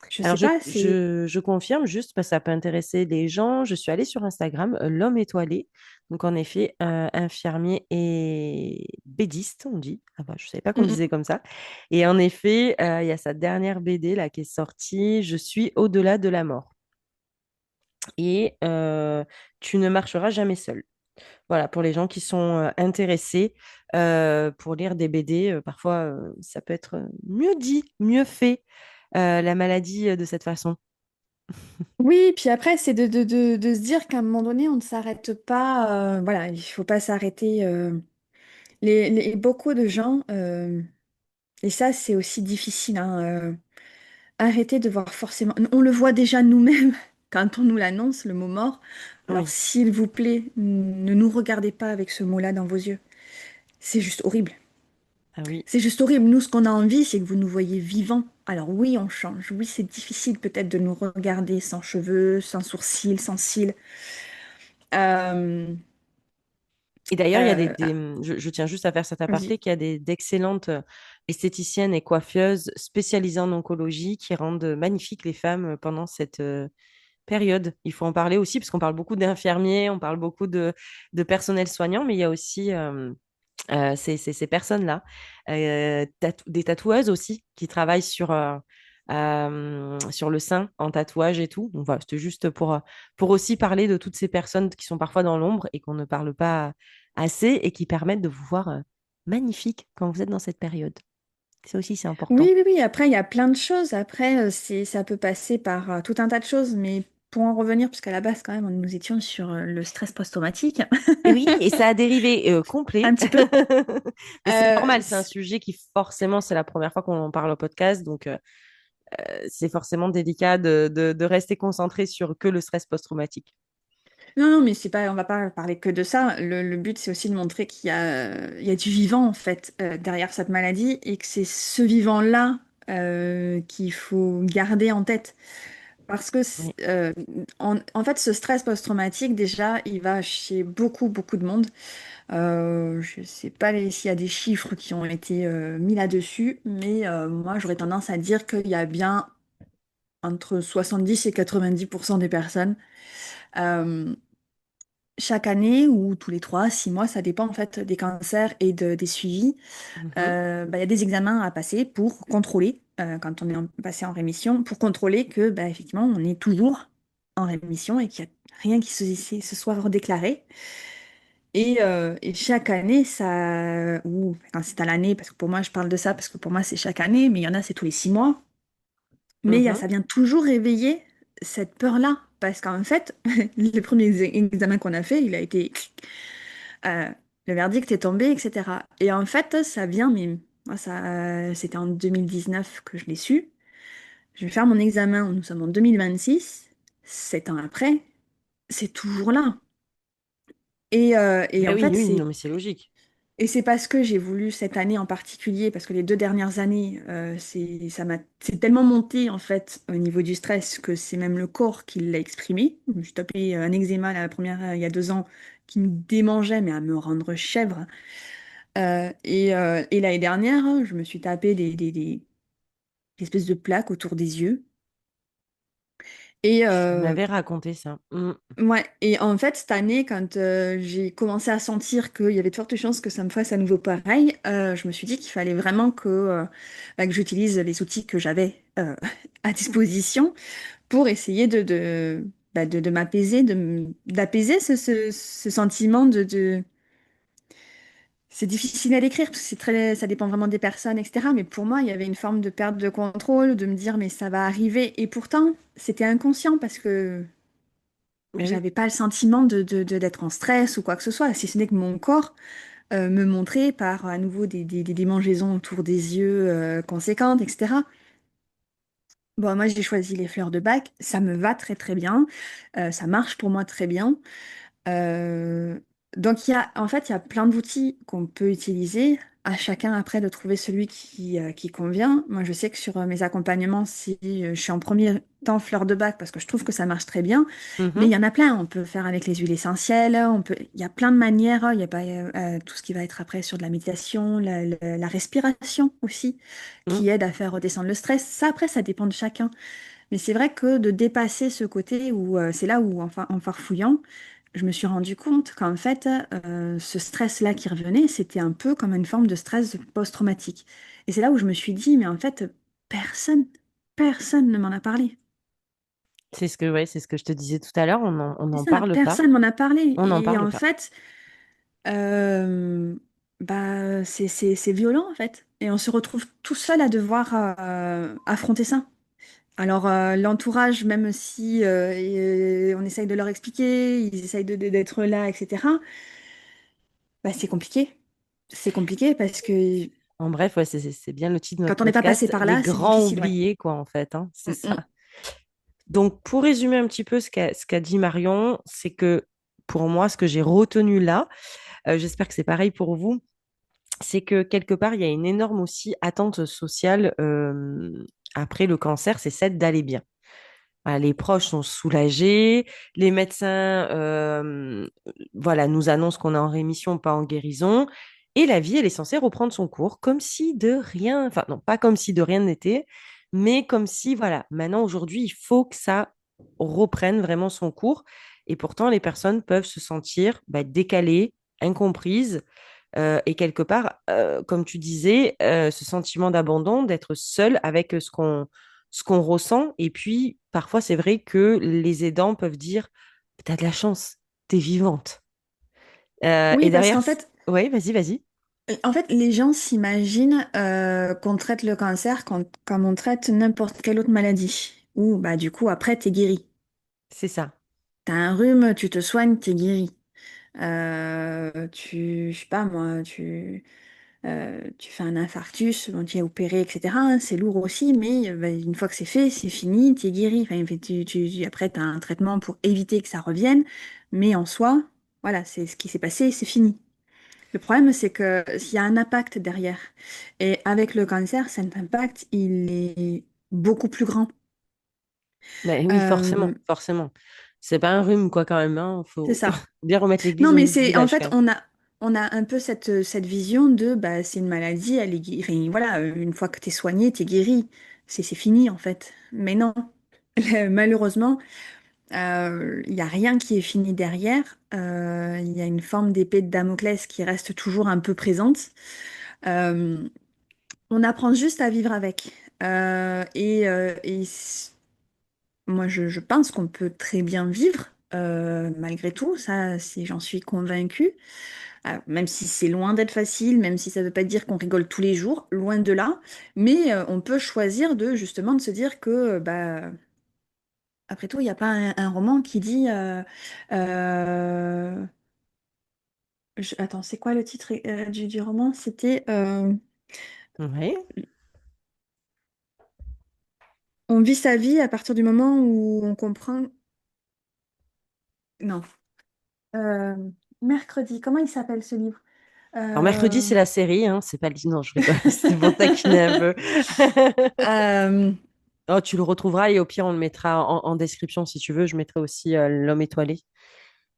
Je Alors sais pas, c'est... je confirme juste parce que ça peut intéresser les gens. Je suis allée sur Instagram, l'homme étoilé. Donc, en effet, infirmier et bédiste, on dit. Ah bah, je ne savais pas qu'on Mm, disait comme ça. Et en effet, il y a sa dernière BD là, qui est sortie, Je suis au-delà de la mort. Et tu ne marcheras jamais seul. Voilà, pour les gens qui sont intéressés pour lire des BD, parfois ça peut être mieux dit, mieux fait, la maladie de cette façon. Oui, puis après, c'est de se dire qu'à un moment donné, on ne s'arrête pas. Voilà, il faut pas s'arrêter. Beaucoup de gens, et ça, c'est aussi difficile, hein, arrêter de voir forcément. On le voit déjà nous-mêmes quand on nous l'annonce, le mot mort. Alors, Oui, s'il vous plaît, ne nous regardez pas avec ce mot-là dans vos yeux. C'est juste horrible. ah oui. C'est juste horrible. Nous, ce qu'on a envie, c'est que vous nous voyez vivants. Alors oui, on change. Oui, c'est difficile peut-être de nous regarder sans cheveux, sans sourcils, sans cils. Euh, Et d'ailleurs, il y a ah, je tiens juste à faire cet vas-y. aparté, qu'il y a d'excellentes esthéticiennes et coiffeuses spécialisées en oncologie qui rendent magnifiques les femmes pendant cette période. Il faut en parler aussi, parce qu'on parle beaucoup d'infirmiers, on parle beaucoup de personnel soignant, mais il y a aussi ces personnes-là. Des tatoueuses aussi qui travaillent sur le sein en tatouage et tout. Donc voilà, c'était juste pour aussi parler de toutes ces personnes qui sont parfois dans l'ombre et qu'on ne parle pas assez et qui permettent de vous voir magnifique quand vous êtes dans cette période. C'est aussi, c'est important. Oui, oui, oui. Après, il y a plein de choses. Après, ça peut passer par tout un tas de choses. Mais pour en revenir, puisqu'à la base, quand même, nous étions sur le stress post-traumatique, Et oui, et ça a dérivé un complet. petit peu. Mais c'est Euh, normal, c'est un sujet qui forcément, c'est la première fois qu'on en parle au podcast, donc c'est forcément délicat de rester concentré sur que le stress post-traumatique. Non, non, mais c'est pas, on va pas parler que de ça. Le but, c'est aussi de montrer il y a du vivant, en fait, derrière cette maladie et que c'est ce vivant-là qu'il faut garder en tête. Parce que, Oui. en fait, ce stress post-traumatique, déjà, il va chez beaucoup, beaucoup de monde. Je sais pas s'il y a des chiffres qui ont été mis là-dessus, mais moi, j'aurais tendance à dire qu'il y a bien entre 70 et 90% des personnes. euh, Chaque année ou tous les 3, 6 mois, ça dépend en fait des cancers et des suivis. Mhm. Il y a des examens à passer pour contrôler, quand on est passé en rémission, pour contrôler que effectivement on est toujours en rémission et qu'il n'y a rien qui se soit redéclaré. Et chaque année, ou quand c'est à l'année, parce que pour moi je parle de ça, parce que pour moi c'est chaque année, mais il y en a c'est tous les 6 mois, mais Mhm. ça vient toujours réveiller cette peur-là. Parce qu'en fait, le premier examen qu'on a fait, il a été euh, le verdict est tombé, etc. Et en fait, ça vient, mais moi, c'était en 2019 que je l'ai su. Je vais faire mon examen, nous sommes en 2026, 7 ans après, c'est toujours là. Et Ben en oui, fait, oui, non, mais c'est logique. Et c'est parce que j'ai voulu cette année en particulier, parce que les 2 dernières années, c'est tellement monté en fait au niveau du stress que c'est même le corps qui l'a exprimé. Je me suis tapé un eczéma la première il y a 2 ans qui me démangeait, mais à me rendre chèvre. Et l'année dernière, je me suis tapé des espèces de plaques autour des yeux. Et, Tu euh, m'avais raconté ça. Mm. Ouais, et en fait, cette année, quand j'ai commencé à sentir qu'il y avait de fortes chances que ça me fasse à nouveau pareil, je me suis dit qu'il fallait vraiment que j'utilise les outils que j'avais à disposition pour essayer de m'apaiser, d'apaiser ce sentiment C'est difficile à décrire parce que ça dépend vraiment des personnes, etc. Mais pour moi, il y avait une forme de perte de contrôle, de me dire, mais ça va arriver. Et pourtant, c'était inconscient parce que Mais oui. j'avais pas le sentiment d'être en stress ou quoi que ce soit, si ce n'est que mon corps me montrait par à nouveau des démangeaisons autour des yeux conséquentes, etc. Bon, moi j'ai choisi les fleurs de bac, ça me va très très bien, ça marche pour moi très bien. Euh, donc en fait, il y a plein d'outils qu'on peut utiliser, à chacun après de trouver celui qui convient. Moi, je sais que sur mes accompagnements, si je suis en premier temps fleur de bac parce que je trouve que ça marche très bien, mais il Mhm. y en a plein. On peut faire avec les huiles essentielles, il y a plein de manières. Il y a pas tout ce qui va être après sur de la méditation, la respiration aussi, Mm. qui aide à faire redescendre le stress. Ça, après, ça dépend de chacun. Mais c'est vrai que de dépasser ce côté où c'est là où, enfin, en farfouillant, je me suis rendu compte qu'en fait, ce stress-là qui revenait, c'était un peu comme une forme de stress post-traumatique. Et c'est là où je me suis dit, mais en fait, personne, personne ne m'en a parlé. C'est ce que, ouais, c'est ce que je te disais tout à l'heure. On C'est n'en ça, parle pas. personne m'en a parlé. On n'en Et parle en pas. fait, euh, bah, c'est violent, en fait. Et on se retrouve tout seul à devoir affronter ça. Alors, l'entourage, même si on essaye de leur expliquer, ils essayent d'être là, etc., bah, c'est compliqué. C'est compliqué parce que En bref, ouais, c'est bien le titre de notre quand on n'est pas passé podcast, par les là, c'est grands difficile, ouais. oubliés, quoi, en fait, hein, c'est Mm, ça. mm. Donc, pour résumer un petit peu ce qu'a dit Marion, c'est que pour moi, ce que j'ai retenu là, j'espère que c'est pareil pour vous, c'est que quelque part, il y a une énorme aussi attente sociale après le cancer, c'est celle d'aller bien. Voilà, les proches sont soulagés, les médecins voilà, nous annoncent qu'on est en rémission, pas en guérison, et la vie, elle est censée reprendre son cours comme si de rien, enfin non, pas comme si de rien n'était, mais comme si, voilà, maintenant, aujourd'hui, il faut que ça reprenne vraiment son cours, et pourtant, les personnes peuvent se sentir bah, décalées, incomprises, et quelque part, comme tu disais, ce sentiment d'abandon, d'être seul avec ce qu'on ressent. Et puis, parfois, c'est vrai que les aidants peuvent dire, t'as de la chance, t'es vivante. Et Oui, parce derrière, qu'en fait, oui, vas-y, vas-y. les gens s'imaginent qu'on traite le cancer comme on traite n'importe quelle autre maladie. Ou bah du coup après t'es guéri. C'est ça. T'as un rhume, tu te soignes, t'es guéri. Je sais pas moi, tu fais un infarctus, bon, tu es opéré, etc. Hein, c'est lourd aussi, mais bah, une fois que c'est fait, c'est fini, tu es guéri. Enfin, après, tu as un traitement pour éviter que ça revienne, mais en soi, voilà, c'est ce qui s'est passé, c'est fini. Le problème, c'est que s'il y a un impact derrière, et avec le cancer, cet impact, il est beaucoup plus grand. Ben oui, forcément, Euh, forcément. C'est pas un rhume, quoi, quand même. Hein. c'est Faut ça. bien remettre l'église Non, au mais milieu du c'est en village, quand fait, même. on a un peu cette vision de bah, c'est une maladie, enfin, voilà, une fois que tu es soigné, tu es guéri, c'est fini en fait. Mais non, malheureusement, il n'y a rien qui est fini derrière. Il y a une forme d'épée de Damoclès qui reste toujours un peu présente. Euh, on apprend juste à vivre avec. Moi, je pense qu'on peut très bien vivre. Malgré tout, ça, j'en suis convaincue. Même si c'est loin d'être facile, même si ça ne veut pas dire qu'on rigole tous les jours, loin de là, mais on peut choisir de justement de se dire que, bah, après tout, il n'y a pas un roman qui dit, euh, attends, c'est quoi le titre du roman? C'était Oui. On vit sa vie à partir du moment où on comprend. Non. Euh, Mercredi, comment il s'appelle ce livre? Alors mercredi, Euh, c'est la série, hein, c'est pas le... Non, je rigole, c'est pour taquiner un peu. euh, Oh, tu le retrouveras et au pire, on le mettra en description si tu veux. Je mettrai aussi l'homme étoilé.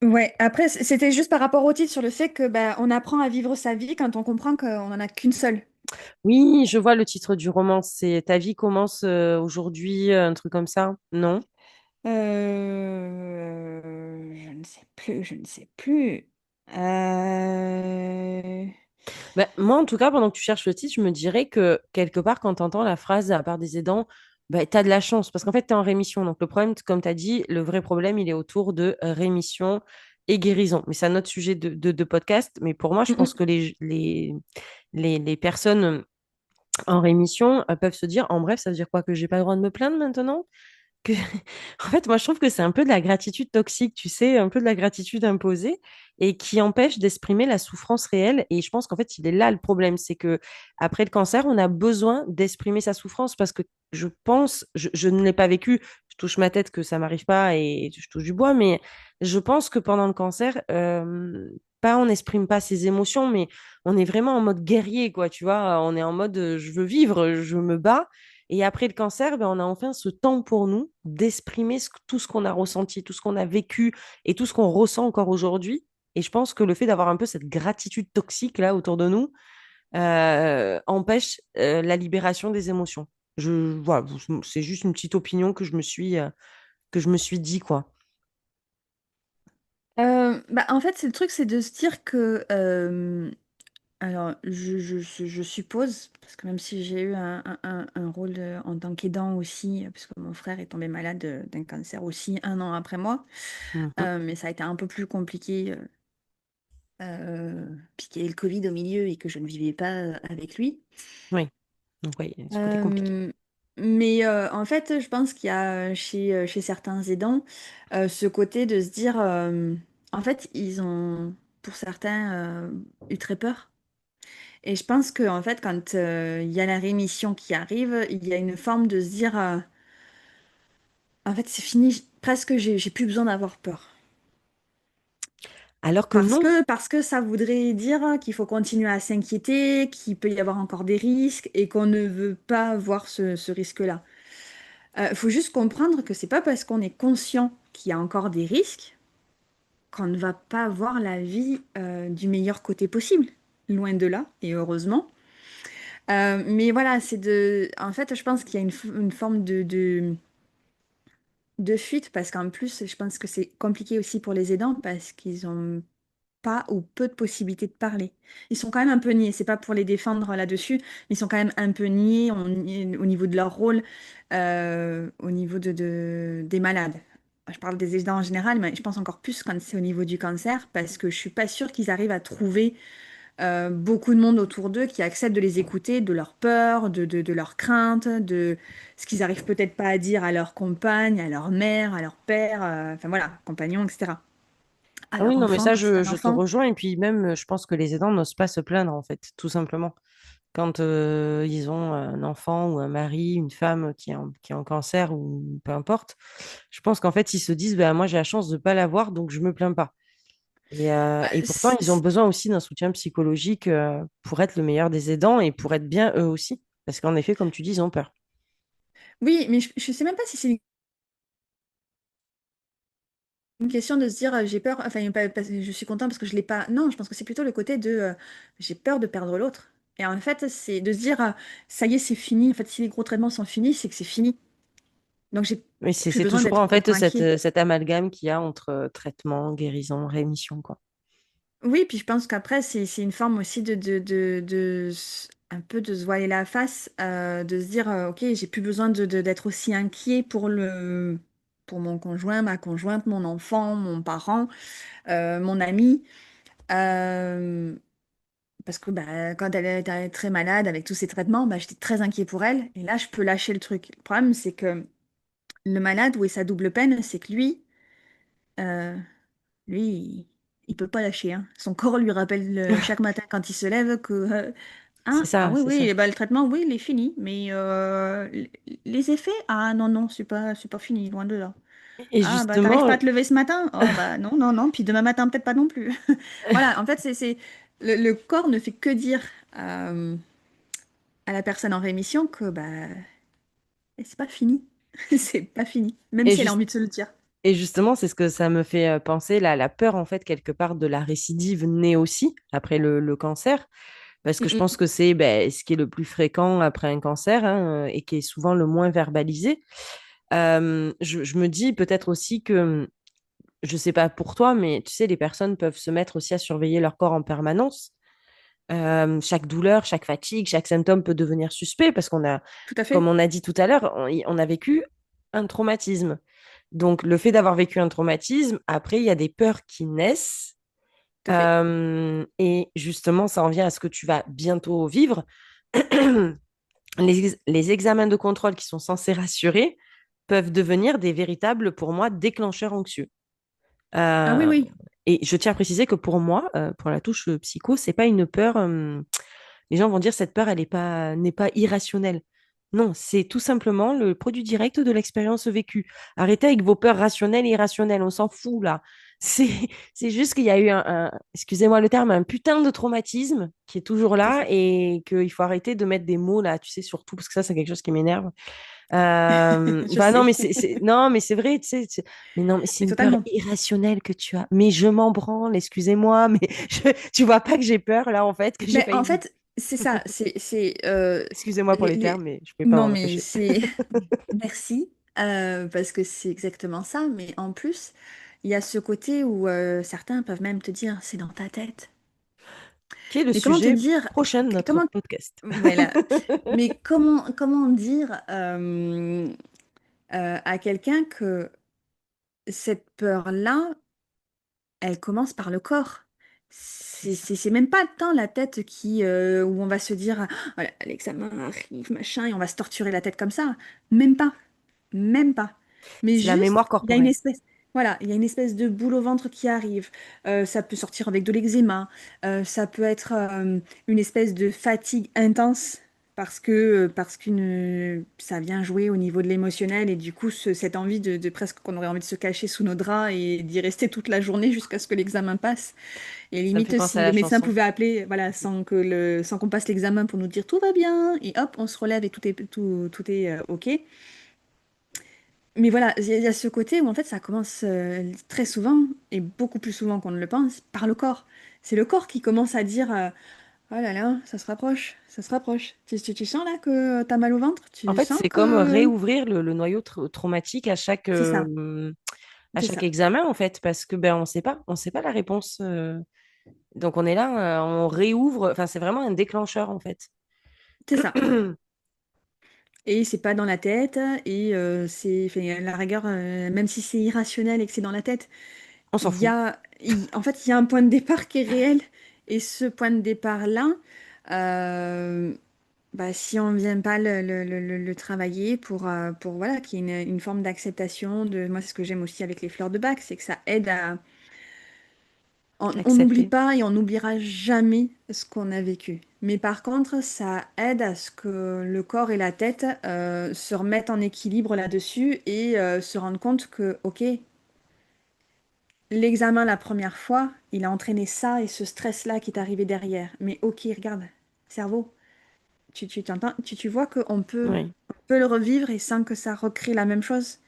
ouais, après, c'était juste par rapport au titre sur le fait que bah, on apprend à vivre sa vie quand on comprend qu'on n'en a qu'une seule. Oui, je vois le titre du roman. C'est Ta vie commence aujourd'hui, un truc comme ça. Non? Je ne sais plus, je ne sais plus. Euh, Ben, moi, en tout cas, pendant que tu cherches le titre, je me dirais que quelque part, quand tu entends la phrase à part des aidants, ben, tu as de la chance parce qu'en fait, tu es en rémission. Donc, le problème, comme tu as dit, le vrai problème, il est autour de rémission et guérison. Mais c'est un autre sujet de podcast. Mais pour moi, je mm, pense mm. que les personnes en rémission peuvent se dire, en bref, ça veut dire quoi? Que j'ai pas le droit de me plaindre maintenant? que... En fait, moi, je trouve que c'est un peu de la gratitude toxique, tu sais, un peu de la gratitude imposée et qui empêche d'exprimer la souffrance réelle. Et je pense qu'en fait, il est là le problème, c'est que après le cancer, on a besoin d'exprimer sa souffrance parce que je pense, je ne l'ai pas vécu, je touche ma tête que ça m'arrive pas et je touche du bois, mais je pense que pendant le cancer, pas on n'exprime pas ses émotions, mais on est vraiment en mode guerrier, quoi, tu vois, on est en mode je veux vivre, je me bats. Et après le cancer, ben, on a enfin ce temps pour nous d'exprimer tout ce qu'on a ressenti, tout ce qu'on a vécu et tout ce qu'on ressent encore aujourd'hui. Et je pense que le fait d'avoir un peu cette gratitude toxique là autour de nous empêche la libération des émotions. Voilà, c'est juste une petite opinion que je me suis dit, quoi. Bah, en fait, c'est le truc, c'est de se dire que alors, je suppose, parce que même si j'ai eu un rôle en tant qu'aidant aussi, parce que mon frère est tombé malade d'un cancer aussi 1 an après moi, Mhm. mais ça a été un peu plus compliqué, puisqu'il y a eu le Covid au milieu et que je ne vivais pas avec lui. Oui, donc oui, ce côté compliqué. Euh, mais en fait, je pense qu'il y a chez certains aidants ce côté de se dire, en fait, ils ont, pour certains, eu très peur. Et je pense que en fait, quand il y a la rémission qui arrive, il y a une forme de se dire, en fait, c'est fini, presque j'ai plus besoin d'avoir peur. Alors que non. Parce que ça voudrait dire qu'il faut continuer à s'inquiéter, qu'il peut y avoir encore des risques et qu'on ne veut pas voir ce risque-là. Il faut juste comprendre que c'est pas parce qu'on est conscient qu'il y a encore des risques qu'on ne va pas voir la vie du meilleur côté possible. Loin de là, et heureusement. Mais voilà, c'est de. En fait, je pense qu'il y a une forme de fuite parce qu'en plus, je pense que c'est compliqué aussi pour les aidants parce qu'ils ont pas ou peu de possibilités de parler. Ils sont quand même un peu niais. C'est pas pour les défendre là-dessus, mais ils sont quand même un peu niais au niveau de leur rôle, au niveau des malades. Je parle des aidants en général, mais je pense encore plus quand c'est au niveau du cancer parce que je suis pas sûre qu'ils arrivent à trouver beaucoup de monde autour d'eux qui acceptent de les écouter, de leurs peurs, de leurs craintes, de ce qu'ils arrivent peut-être pas à dire à leur compagne, à leur mère, à leur père, enfin voilà, compagnon, etc. À Ah oui, leur non, mais ça, enfant, si c'est un je te enfant. rejoins. Et puis même, je pense que les aidants n'osent pas se plaindre, en fait, tout simplement. Quand ils ont un enfant ou un mari, une femme qui est en cancer ou peu importe, je pense qu'en fait, ils se disent, bah, moi, j'ai la chance de ne pas l'avoir, donc je ne me plains pas. Et pourtant, ils ont besoin aussi d'un soutien psychologique pour être le meilleur des aidants et pour être bien eux aussi. Parce qu'en effet, comme tu dis, ils ont peur. Oui, mais je sais même pas si c'est une question de se dire j'ai peur, enfin je suis content parce que je l'ai pas. Non, je pense que c'est plutôt le côté de j'ai peur de perdre l'autre. Et en fait, c'est de se dire ça y est, c'est fini. En fait, si les gros traitements sont finis, c'est que c'est fini. Donc j'ai Mais plus c'est besoin toujours d'être en fait complètement inquiet. cet amalgame qu'il y a entre traitement, guérison, rémission, quoi. Oui, puis je pense qu'après, c'est une forme aussi un peu de se voiler la face, de se dire, ok, j'ai plus besoin d'être aussi inquiet pour mon conjoint, ma conjointe, mon enfant, mon parent, mon ami. Euh, Parce que bah, quand elle était très malade avec tous ces traitements, bah, j'étais très inquiet pour elle. Et là, je peux lâcher le truc. Le problème, c'est que le malade, où est sa double peine, c'est que euh, lui, il peut pas lâcher, hein. Son corps lui rappelle chaque matin quand il se lève que C'est ah ça, oui c'est ça. oui bah, le traitement oui il est fini mais les effets ah non non c'est pas fini loin de là. Et Ah bah t'arrives justement, pas à te lever ce matin? Oh bah non non non puis demain matin peut-être pas non plus. Voilà en fait c'est le corps ne fait que dire euh, à la personne en rémission que bah, c'est pas fini. C'est pas fini, même Et, si elle a juste, envie de se le dire. et justement, c'est ce que ça me fait penser, la peur, en fait, quelque part, de la récidive naît aussi après le cancer, parce que Mm, je mm. pense que c'est ben, ce qui est le plus fréquent après un cancer hein, et qui est souvent le moins verbalisé. Je me dis peut-être aussi que, je sais pas pour toi, mais tu sais, les personnes peuvent se mettre aussi à surveiller leur corps en permanence. Chaque douleur, chaque fatigue, chaque symptôme peut devenir suspect parce qu'on a, Tout à comme fait. on a dit tout à l'heure, on a vécu un traumatisme. Donc, le fait d'avoir vécu un traumatisme, après, il y a des peurs qui naissent. Tout à fait. Et justement, ça en vient à ce que tu vas bientôt vivre. Les examens de contrôle qui sont censés rassurer peuvent devenir des véritables, pour moi, déclencheurs anxieux. Ah oui, Euh, oui. et je tiens à préciser que pour moi, pour la touche psycho, c'est pas une peur. Les gens vont dire cette peur, elle n'est pas irrationnelle. Non, c'est tout simplement le produit direct de l'expérience vécue. Arrêtez avec vos peurs rationnelles et irrationnelles, on s'en fout là. C'est, c'est juste qu'il y a eu excusez-moi le terme, un putain de traumatisme qui est toujours C'est là ça. et qu'il faut arrêter de mettre des mots là, tu sais, surtout parce que ça, c'est quelque chose qui m'énerve. Je Enfin, non, sais. mais non, mais c'est vrai, tu sais, mais non, mais c'est Mais une peur totalement. irrationnelle que tu as. Mais je m'en branle, excusez-moi, mais tu vois pas que j'ai peur là, en fait, que j'ai Mais failli en dire. fait, c'est ça. Excusez-moi pour les termes, Les... mais je pouvais pas Non, m'en mais empêcher. c'est. Merci. Parce que c'est exactement ça. Mais en plus, il y a ce côté où certains peuvent même te dire, c'est dans ta tête. Qui est le Mais comment te sujet dire, prochain de notre comment, podcast. voilà. Mais comment dire à quelqu'un que cette peur-là, elle commence par le corps. C'est ça. C'est même pas tant la tête où on va se dire, ah, voilà, l'examen arrive, machin, et on va se torturer la tête comme ça. Même pas. Même pas. Mais C'est la mémoire juste, il y a une corporelle. espèce, voilà, il y a une espèce de boule au ventre qui arrive. Ça peut sortir avec de l'eczéma. Ça peut être une espèce de fatigue intense parce qu'une ça vient jouer au niveau de l'émotionnel et du coup cette envie de presque qu'on aurait envie de se cacher sous nos draps et d'y rester toute la journée jusqu'à ce que l'examen passe. Et Ça me fait limite penser si à le la médecin chanson. pouvait appeler, voilà, sans qu'on passe l'examen pour nous dire tout va bien et hop on se relève et tout est ok. Mais voilà, il y a ce côté où en fait ça commence très souvent, et beaucoup plus souvent qu'on ne le pense, par le corps. C'est le corps qui commence à dire oh là là, ça se rapproche, ça se rapproche. Tu sens là que t'as mal au ventre? En Tu fait, sens c'est comme que. réouvrir le noyau traumatique C'est ça, à c'est chaque ça, examen, en fait, parce que ben on sait pas la réponse. Donc on est là, on réouvre. Enfin, c'est vraiment un déclencheur, en fait. c'est ça. Et c'est pas dans la tête, et enfin, à la rigueur, même si c'est irrationnel et que c'est dans la tête, On s'en fout. en fait, il y a un point de départ qui est réel. Et ce point de départ-là, euh, bah, si on ne vient pas le travailler pour voilà, qu'il y ait une forme d'acceptation de. Moi, c'est ce que j'aime aussi avec les fleurs de bac, c'est que ça aide à. On n'oublie Accepter. pas et on n'oubliera jamais ce qu'on a vécu. Mais par contre, ça aide à ce que le corps et la tête se remettent en équilibre là-dessus et se rendent compte que, ok, l'examen la première fois, il a entraîné ça et ce stress-là qui est arrivé derrière. Mais ok, regarde, cerveau, tu vois Oui. on peut le revivre et sans que ça recrée la même chose.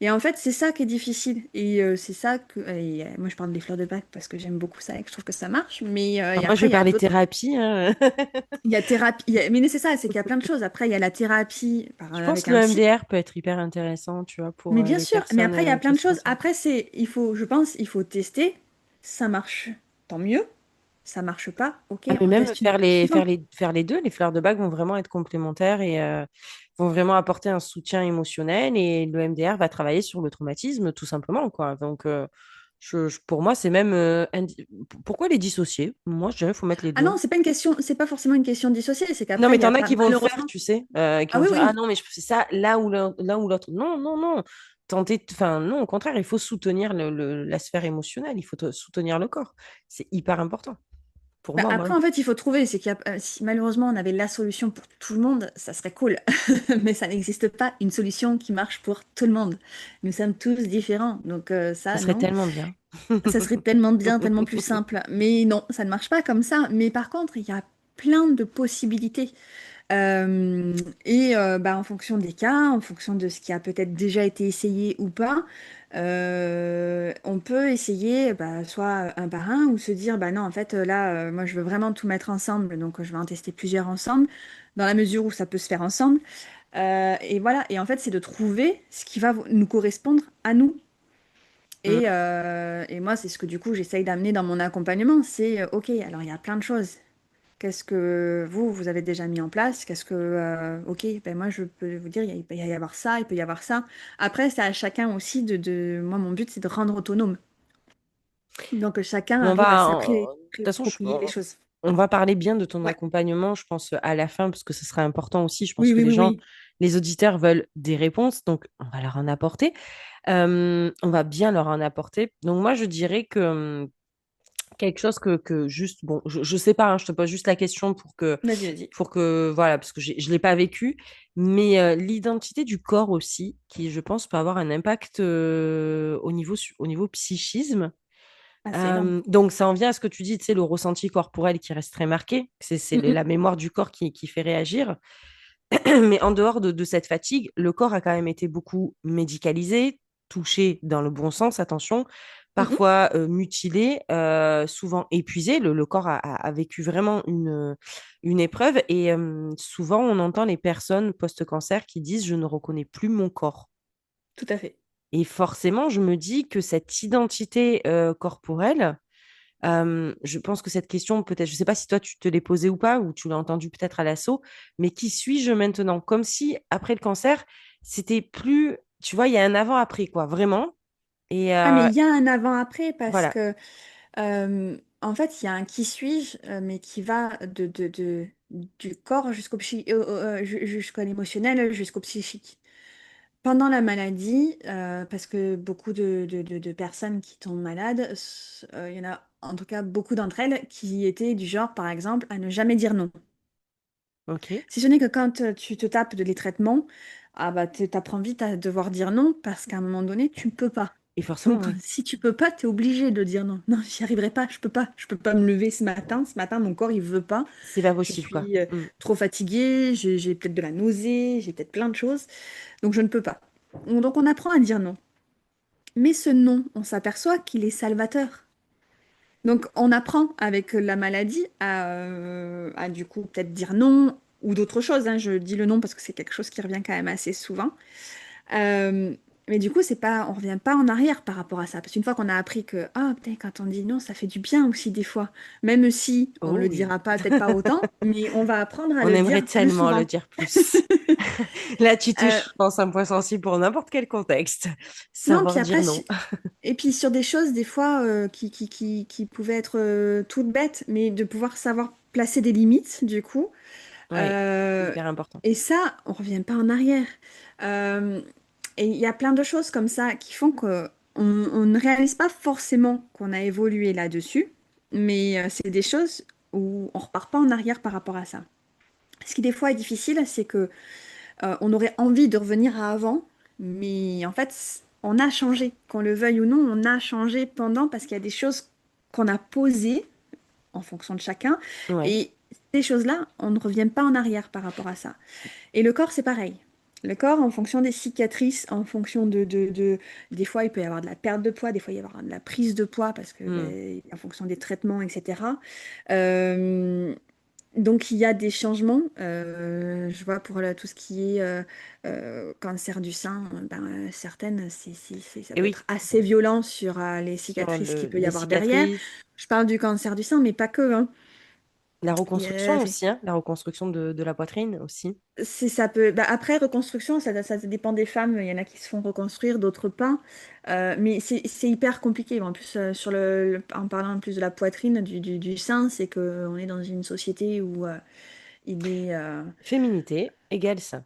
Et en fait, c'est ça qui est difficile. Et c'est ça que. Et, moi, je parle des fleurs de bac parce que j'aime beaucoup ça et que je trouve que ça marche. Mais et Alors moi, je après, vais il y a parler d'autres. thérapie, hein. Il y a thérapie. Mais c'est ça, c'est qu'il y a plein de choses. Après, il y a la thérapie Je pense avec que un le psy. MDR peut être hyper intéressant, tu vois, pour Mais bien les sûr. Mais personnes après, il y a plein qui de se choses. concentrent. Après, je pense, il faut tester. Ça marche, tant mieux. Ça marche pas. Ok, Ah, mais on même teste une étape suivante. faire les deux, les fleurs de bac vont vraiment être complémentaires et vont vraiment apporter un soutien émotionnel et le MDR va travailler sur le traumatisme tout simplement, quoi. Donc, pour moi, c'est même... pourquoi les dissocier? Moi, je dirais qu'il faut mettre les Ah deux. non, c'est pas une question, c'est pas forcément une question dissociée. C'est Non, qu'après, mais il y a t'en as pas, qui vont le faire, malheureusement. tu sais, qui Ah vont oui, dire, ah oui. non, mais je fais ça là ou l'un ou l'autre. Non, non, non. Enfin, non, au contraire, il faut soutenir la sphère émotionnelle, il faut soutenir le corps. C'est hyper important pour Bah, moi. après, en fait, il faut trouver. C'est si malheureusement on avait la solution pour tout le monde, ça serait cool. Mais ça n'existe pas une solution qui marche pour tout le monde. Nous sommes tous différents. Donc Ça ça, serait non. tellement bien. Ça serait tellement bien, tellement plus simple. Mais non, ça ne marche pas comme ça. Mais par contre, il y a plein de possibilités. Euh, bah, en fonction des cas, en fonction de ce qui a peut-être déjà été essayé ou pas, on peut essayer bah, soit un par un ou se dire, bah non, en fait, là, moi, je veux vraiment tout mettre ensemble, donc je vais en tester plusieurs ensemble, dans la mesure où ça peut se faire ensemble. Et voilà, et en fait, c'est de trouver ce qui va nous correspondre à nous. Mm. Et moi, c'est ce que du coup, j'essaye d'amener dans mon accompagnement, c'est, OK, alors il y a plein de choses. Qu'est-ce que vous avez déjà mis en place? Qu'est-ce que, ok, ben moi je peux vous dire, il peut y avoir ça, il peut y avoir ça. Après, c'est à chacun aussi moi, mon but, c'est de rendre autonome. Donc, chacun On arrive à va, de toute façon, s'approprier les choses. on va parler bien de ton Ouais. accompagnement, je pense, à la fin, parce que ce sera important aussi. Je pense Oui, que oui, oui, oui. les auditeurs veulent des réponses, donc on va leur en apporter. On va bien leur en apporter. Donc moi, je dirais que quelque chose que juste, bon, je sais pas, hein, je te pose juste la question Vas-y, vas-y. voilà, parce que je l'ai pas vécu, mais l'identité du corps aussi, qui, je pense, peut avoir un impact au niveau psychisme. C'est énorme. Donc, ça en vient à ce que tu dis, tu sais, le ressenti corporel qui reste très marqué, c'est Mm, la mémoire du corps qui fait réagir. Mais en dehors de cette fatigue, le corps a quand même été beaucoup médicalisé, touché dans le bon sens, attention, mm, mm, parfois mutilé, souvent épuisé. Le corps a vécu vraiment une épreuve et souvent on entend les personnes post-cancer qui disent je ne reconnais plus mon corps. tout à fait. Et forcément, je me dis que cette identité corporelle, je pense que cette question, peut-être, je ne sais pas si toi tu te l'es posée ou pas, ou tu l'as entendue peut-être à l'assaut, mais qui suis-je maintenant? Comme si après le cancer, c'était plus, tu vois, il y a un avant-après, quoi, vraiment. Et Ah, mais il y a un avant-après parce voilà, que, en fait, il y a un qui suis-je, mais qui va du corps jusqu'à l'émotionnel, jusqu'au psychique. Pendant la maladie, parce que beaucoup de personnes qui tombent malades, il y en a en tout cas beaucoup d'entre elles qui étaient du genre, par exemple, à ne jamais dire non. ok. Si ce n'est que quand tu te tapes de les traitements, ah bah t'apprends vite à devoir dire non parce qu'à un moment donné, tu ne peux pas. Et forcément, Donc oui, si tu peux pas, tu es obligé de dire non. Non, j'y arriverai pas, je peux pas. Je peux pas me lever ce matin. Ce matin, mon corps, il veut pas. c'est pas Je possible, quoi. suis Mm. trop fatiguée, j'ai peut-être de la nausée, j'ai peut-être plein de choses. Donc je ne peux pas. Donc on apprend à dire non. Mais ce non, on s'aperçoit qu'il est salvateur. Donc on apprend avec la maladie à du coup peut-être dire non ou d'autres choses, hein. Je dis le non parce que c'est quelque chose qui revient quand même assez souvent. Euh, mais du coup, c'est pas, on revient pas en arrière par rapport à ça. Parce qu'une fois qu'on a appris que ah, putain, quand on dit non, ça fait du bien aussi des fois. Même si on Oh le oui. dira pas, peut-être pas autant, mais on va apprendre à On le aimerait dire plus tellement le souvent. dire plus. Là, tu Euh, touches, je pense, un point sensible pour n'importe quel contexte. non, puis Savoir dire après, non. et puis sur des choses, des fois, qui pouvaient être toutes bêtes, mais de pouvoir savoir placer des limites, du coup. Oui, c'est Euh, hyper important. et ça, on revient pas en arrière. Euh, et il y a plein de choses comme ça qui font que on ne réalise pas forcément qu'on a évolué là-dessus, mais c'est des choses où on repart pas en arrière par rapport à ça. Ce qui des fois est difficile, c'est que on aurait envie de revenir à avant, mais en fait, on a changé, qu'on le veuille ou non, on a changé pendant parce qu'il y a des choses qu'on a posées en fonction de chacun, Ouais. et ces choses-là, on ne revient pas en arrière par rapport à ça. Et le corps, c'est pareil. Le corps, en fonction des cicatrices, en fonction des fois, il peut y avoir de la perte de poids, des fois, il y avoir de la prise de poids, parce que, Mm. ben, en fonction des traitements, etc. Euh, donc, il y a des changements. Je vois pour tout ce qui est cancer du sein, ben, certaines, ça Et peut oui, être assez violent sur les sur cicatrices qu'il peut y les avoir derrière. cicatrices. Je parle du cancer du sein, mais pas que, hein. La Il y reconstruction a- aussi, hein, la reconstruction de la poitrine aussi. Ça peut. Bah, après, reconstruction, ça dépend des femmes. Il y en a qui se font reconstruire, d'autres pas. Mais c'est hyper compliqué. En plus, en parlant plus de la poitrine, du sein, c'est qu'on est dans une société où il est. Féminité égale ça.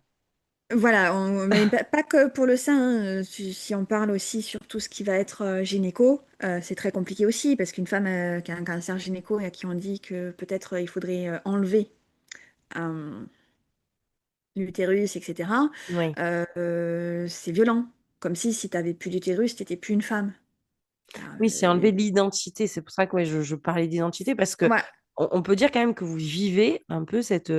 Voilà, mais pas que pour le sein, hein. Si on parle aussi sur tout ce qui va être gynéco, c'est très compliqué aussi, parce qu'une femme qui a un cancer gynéco et à qui on dit que peut-être il faudrait enlever l'utérus, etc., Oui. c'est violent. Comme si tu n'avais plus d'utérus, tu n'étais plus une femme. Oui, c'est enlever l'identité. C'est pour ça que ouais, je parlais d'identité parce que Ouais, on peut dire quand même que vous vivez un peu cette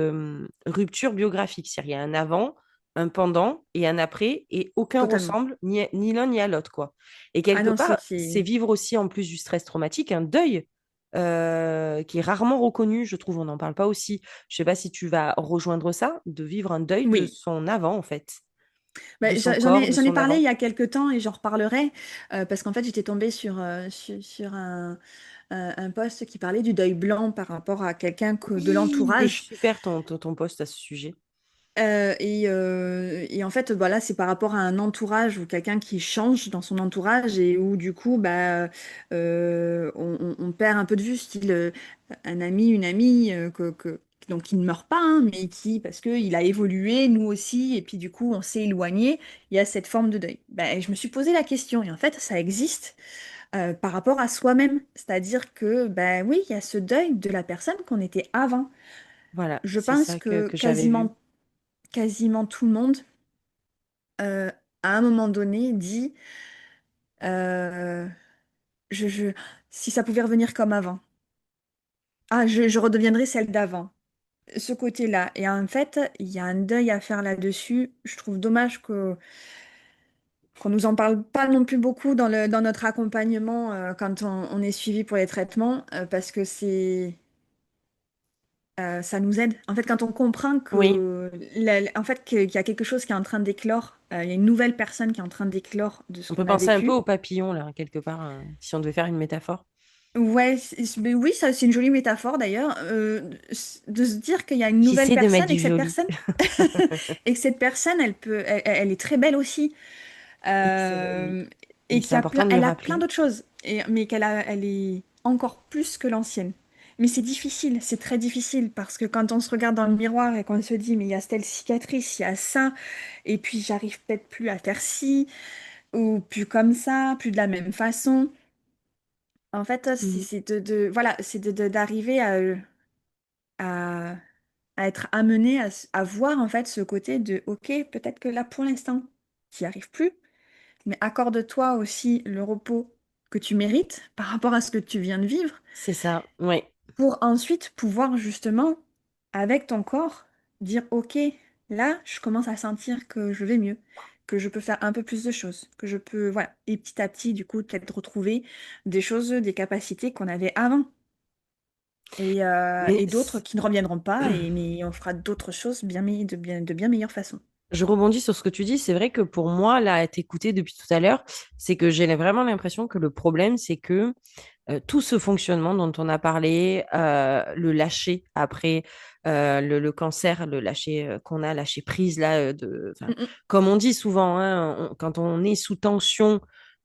rupture biographique. C'est-à-dire, il y a un avant, un pendant et un après, et aucun totalement. ressemble ni l'un ni à l'autre, quoi. Et Ah quelque non, part, c'est c'est... vivre aussi, en plus du stress traumatique, un deuil qui est rarement reconnu, je trouve. On n'en parle pas aussi. Je sais pas si tu vas rejoindre ça, de vivre un deuil de Oui. son avant, en fait, Bah, de son j'en corps, ai, de j'en ai son parlé il avant. y a quelques temps et j'en reparlerai parce qu'en fait, j'étais tombée sur un post qui parlait du deuil blanc par rapport à quelqu'un de Oui, il est l'entourage. super ton post à ce sujet. Et en fait, voilà, c'est par rapport à un entourage ou quelqu'un qui change dans son entourage et où du coup, bah, on perd un peu de vue, style un ami, une amie, donc qui ne meurt pas, hein, mais qui, parce qu'il a évolué, nous aussi, et puis du coup, on s'est éloigné, il y a cette forme de deuil. Bah, et je me suis posé la question, et en fait, ça existe par rapport à soi-même. C'est-à-dire que, bah oui, il y a ce deuil de la personne qu'on était avant. Voilà, Je c'est pense ça que que j'avais vu. quasiment tout le monde euh, à un moment donné, dit euh, je, je- si ça pouvait revenir comme avant, ah, je redeviendrais celle d'avant. Ce côté-là. Et en fait, il y a un deuil à faire là-dessus. Je trouve dommage qu'on nous en parle pas non plus beaucoup dans notre accompagnement quand on est suivi pour les traitements, parce que ça nous aide. En fait, quand on comprend Oui, en fait, qu'il y a quelque chose qui est en train d'éclore, il y a une nouvelle personne qui est en train d'éclore de ce on peut qu'on a penser un peu vécu. au papillon, là, quelque part, si on devait faire une métaphore. Ouais, mais oui, ça c'est une jolie métaphore d'ailleurs, de se dire qu'il y a une nouvelle J'essaie de mettre personne et du que cette joli. personne et que cette personne, elle est très belle aussi, Oui, c'est vrai, oui. euh, et Oui, c'est important de le elle a plein rappeler. d'autres choses, mais elle est encore plus que l'ancienne. Mais c'est difficile, c'est très difficile parce que quand on se regarde dans le miroir et qu'on se dit mais il y a telle cicatrice, il y a ça, et puis j'arrive peut-être plus à faire ci ou plus comme ça, plus de la même façon. En fait, Mhm. voilà, c'est d'arriver à, à être amené à voir en fait ce côté de, ok, peut-être que là pour l'instant, tu n'y arrives plus, mais accorde-toi aussi le repos que tu mérites par rapport à ce que tu viens de vivre, C'est ça, oui. pour ensuite pouvoir justement, avec ton corps, dire, ok, là, je commence à sentir que je vais mieux, que je peux faire un peu plus de choses, que je peux, voilà, et petit à petit, du coup, peut-être retrouver des choses, des capacités qu'on avait avant. Mais Et d'autres qui ne reviendront pas, mais on fera d'autres choses de bien meilleure façon. je rebondis sur ce que tu dis. C'est vrai que pour moi, là, à t'écouter depuis tout à l'heure, c'est que j'ai vraiment l'impression que le problème, c'est que tout ce fonctionnement dont on a parlé, le lâcher après le cancer, le lâcher qu'on a, lâcher prise là, Mm, mm. comme on dit souvent, hein, quand on est sous tension,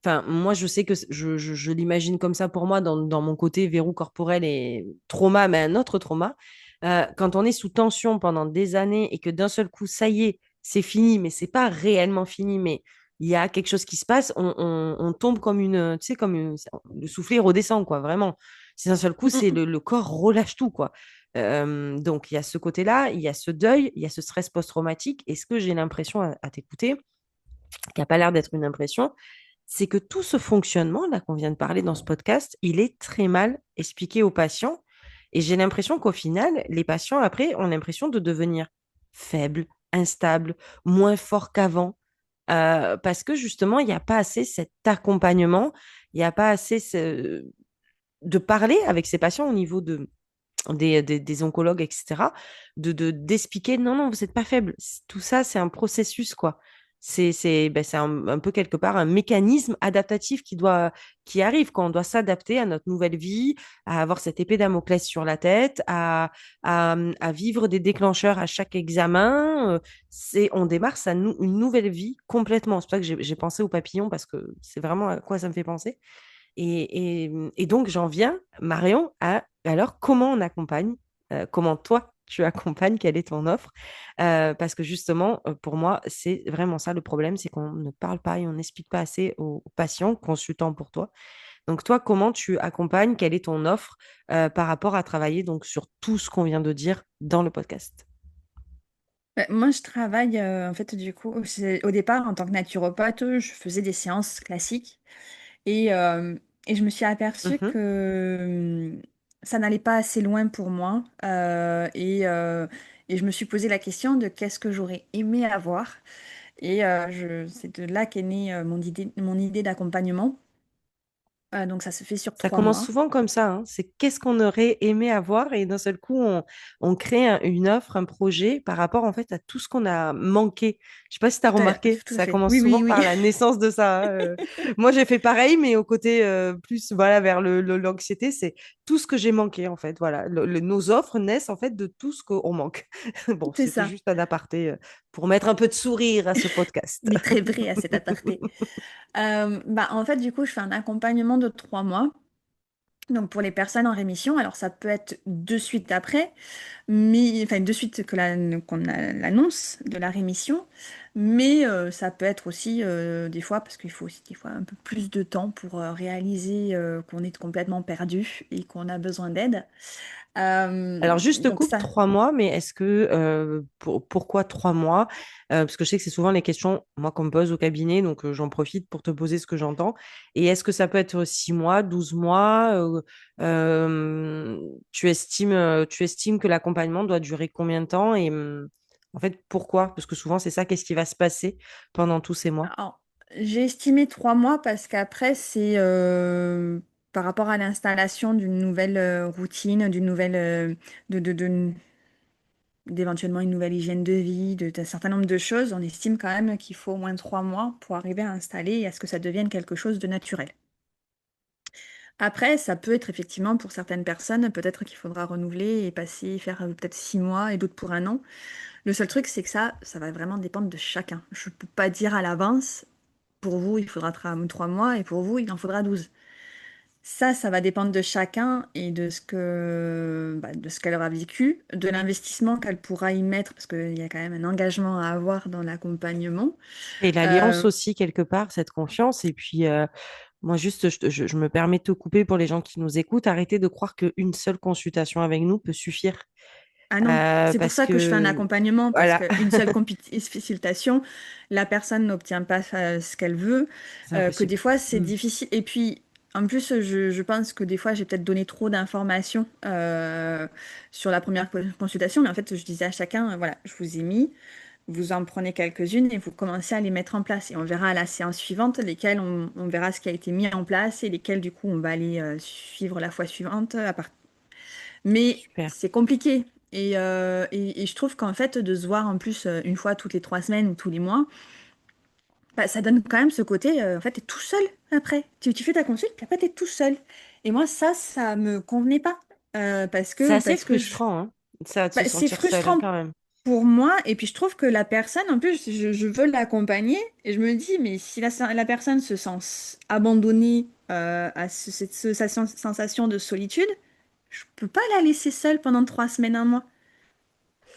enfin moi je sais que je l'imagine comme ça pour moi dans mon côté verrou corporel et trauma, mais un autre trauma. Quand on est sous tension pendant des années et que d'un seul coup, ça y est, c'est fini, mais c'est pas réellement fini, mais il y a quelque chose qui se passe, on tombe comme une, tu sais, le soufflet redescend, quoi, vraiment. C'est d'un seul coup, Mm, c'est mm. le corps relâche tout, quoi. Donc, il y a ce côté-là, il y a ce deuil, il y a ce stress post-traumatique. Et ce que j'ai l'impression à t'écouter, qui n'a pas l'air d'être une impression, c'est que tout ce fonctionnement, là, qu'on vient de parler dans ce podcast, il est très mal expliqué aux patients. Et j'ai l'impression qu'au final, les patients, après, ont l'impression de devenir faibles, instables, moins forts qu'avant parce que justement, il n'y a pas assez cet accompagnement, il n'y a pas assez de parler avec ces patients au niveau des oncologues, etc., d'expliquer, non, non, vous n'êtes pas faible. Tout ça, c'est un processus, quoi. C'est un peu quelque part un mécanisme adaptatif qui arrive quand on doit s'adapter à notre nouvelle vie, à avoir cette épée Damoclès sur la tête, à vivre des déclencheurs à chaque examen. On démarre une nouvelle vie complètement. C'est pour ça que j'ai pensé au papillon parce que c'est vraiment à quoi ça me fait penser. Et donc, j'en viens, Marion, à alors comment on accompagne, comment toi, tu accompagnes, quelle est ton offre? Parce que justement, pour moi, c'est vraiment ça le problème, c'est qu'on ne parle pas et on n'explique pas assez aux patients, consultants pour toi. Donc, toi, comment tu accompagnes, quelle est ton offre par rapport à travailler donc, sur tout ce qu'on vient de dire dans le podcast? Moi, je travaille, en fait, du coup, au départ, en tant que naturopathe, je faisais des séances classiques. Et Et je me suis aperçue Mhm. que ça n'allait pas assez loin pour moi. Et je me suis posé la question de qu'est-ce que j'aurais aimé avoir. C'est de là qu'est née mon idée d'accompagnement. Donc ça se fait sur Ça trois commence mois. souvent comme ça, hein. C'est qu'est-ce qu'on aurait aimé avoir et d'un seul coup, on crée une offre, un projet par rapport en fait à tout ce qu'on a manqué. Je sais pas si tu as remarqué, Tout à ça fait. commence Oui, oui, souvent oui. par la naissance de ça, hein. Moi, j'ai fait pareil, mais au côté plus voilà vers l'anxiété, c'est tout ce que j'ai manqué en fait. Voilà, nos offres naissent en fait de tout ce qu'on manque. Bon, C'est c'était ça. juste un aparté pour mettre un peu de sourire à ce podcast. Mais très vrai à cet aparté. En fait, du coup, je fais un accompagnement de 3 mois. Donc pour les personnes en rémission, alors ça peut être de suite après, mais enfin de suite qu'on a l'annonce de la rémission, mais ça peut être aussi des fois, parce qu'il faut aussi des fois un peu plus de temps pour réaliser qu'on est complètement perdu et qu'on a besoin d'aide. Alors, juste Donc coupe ça, 3 mois, mais est-ce que pourquoi 3 mois? Parce que je sais que c'est souvent les questions, moi, qu'on me pose au cabinet, donc j'en profite pour te poser ce que j'entends. Et est-ce que ça peut être 6 mois, 12 mois? Tu estimes que l'accompagnement doit durer combien de temps? Et en fait, pourquoi? Parce que souvent, c'est ça, qu'est-ce qui va se passer pendant tous ces mois? alors, j'ai estimé 3 mois parce qu'après c'est par rapport à l'installation d'une nouvelle routine, d'une nouvelle d'éventuellement une nouvelle hygiène de vie, d'un certain nombre de choses, on estime quand même qu'il faut au moins 3 mois pour arriver à installer et à ce que ça devienne quelque chose de naturel. Après, ça peut être effectivement pour certaines personnes, peut-être qu'il faudra renouveler et passer, faire peut-être 6 mois et d'autres pour un an. Le seul truc, c'est que ça va vraiment dépendre de chacun. Je ne peux pas dire à l'avance, pour vous, il faudra 3 mois et pour vous, il en faudra 12. Ça va dépendre de chacun et de ce qu'elle aura vécu, de l'investissement qu'elle pourra y mettre, parce qu'il y a quand même un engagement à avoir dans l'accompagnement. Et Euh, l'alliance aussi, quelque part, cette confiance. Et puis, moi, juste, je me permets de te couper pour les gens qui nous écoutent. Arrêtez de croire qu'une seule consultation avec nous peut suffire. ah non, c'est pour Parce ça que je fais un que, accompagnement, parce voilà, qu'une seule consultation, la personne n'obtient pas ce qu'elle veut, c'est que des impossible. fois c'est Mm. difficile. Et puis, en plus, je pense que des fois j'ai peut-être donné trop d'informations sur la première consultation, mais en fait, je disais à chacun, voilà, je vous ai mis. Vous en prenez quelques-unes et vous commencez à les mettre en place. Et on verra à la séance suivante lesquelles on verra ce qui a été mis en place et lesquelles, du coup, on va aller suivre la fois suivante. Mais Super. c'est compliqué. Et je trouve qu'en fait, de se voir en plus une fois toutes les 3 semaines ou tous les mois, bah, ça donne quand même ce côté, en fait, t'es tout seul après. Tu fais ta consulte, puis après, t'es tout seul. Et moi, ça me convenait pas. C'est assez Parce que frustrant, hein, ça, de se c'est sentir seul, hein, frustrant quand même. pour moi, et puis je trouve que la personne, en plus, je veux l'accompagner, et je me dis, mais si la personne se sent abandonnée à cette sensation de solitude, je peux pas la laisser seule pendant 3 semaines, un mois.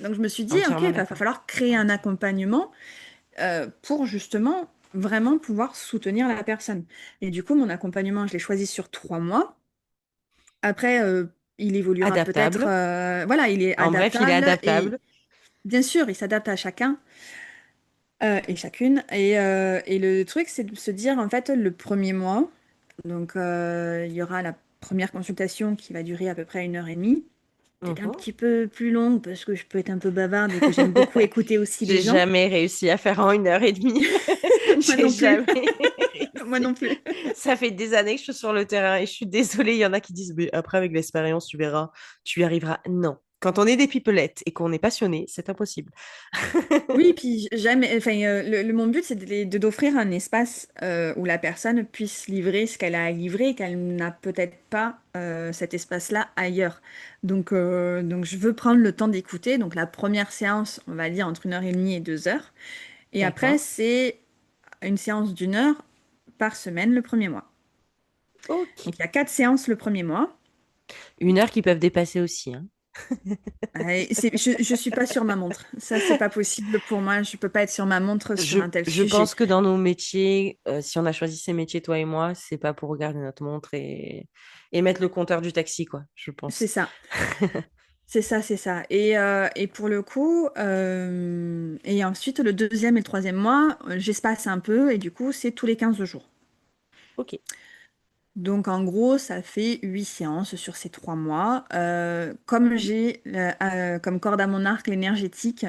Donc je me suis dit, ok, Entièrement va d'accord. falloir créer un accompagnement pour justement vraiment pouvoir soutenir la personne. Et du coup, mon accompagnement, je l'ai choisi sur 3 mois. Après, il évoluera peut-être, Adaptable. voilà, il est En bref, il est adaptable, et adaptable. bien sûr, il s'adapte à chacun. Et chacune. Et le truc, c'est de se dire, en fait, le premier mois, donc il y aura la première consultation qui va durer à peu près 1 heure et demie, peut-être un Mhm. petit peu plus longue parce que je peux être un peu bavarde et que j'aime beaucoup écouter aussi les J'ai gens. jamais réussi à faire en 1 heure et demie. Moi J'ai non plus. jamais Moi non réussi. plus. Ça fait des années que je suis sur le terrain et je suis désolée. Il y en a qui disent, mais après, avec l'expérience, tu verras, tu y arriveras. Non. Quand on est des pipelettes et qu'on est passionné, c'est impossible. Oui, puis j'aime, enfin, mon but, c'est d'offrir un espace où la personne puisse livrer ce qu'elle a à livrer et qu'elle n'a peut-être pas cet espace-là ailleurs. Donc, je veux prendre le temps d'écouter. Donc, la première séance, on va dire entre 1 heure et demie et 2 heures. Et après, D'accord. c'est une séance d'1 heure par semaine le premier mois. Ok. Donc, il y a 4 séances le premier mois. 1 heure qui peuvent dépasser aussi, hein. Je suis pas sur ma montre. Ça, c'est pas possible pour moi. Je peux pas être sur ma montre sur Je, un tel je sujet. pense que dans nos métiers, si on a choisi ces métiers, toi et moi, c'est pas pour regarder notre montre et mettre le compteur du taxi, quoi, je C'est pense. ça. C'est ça, c'est ça. Et pour le coup, et ensuite, le deuxième et le troisième mois, j'espace un peu et du coup, c'est tous les 15 jours. Ok. Donc en gros, ça fait 8 séances sur ces 3 mois. Comme j'ai comme corde à mon arc l'énergétique,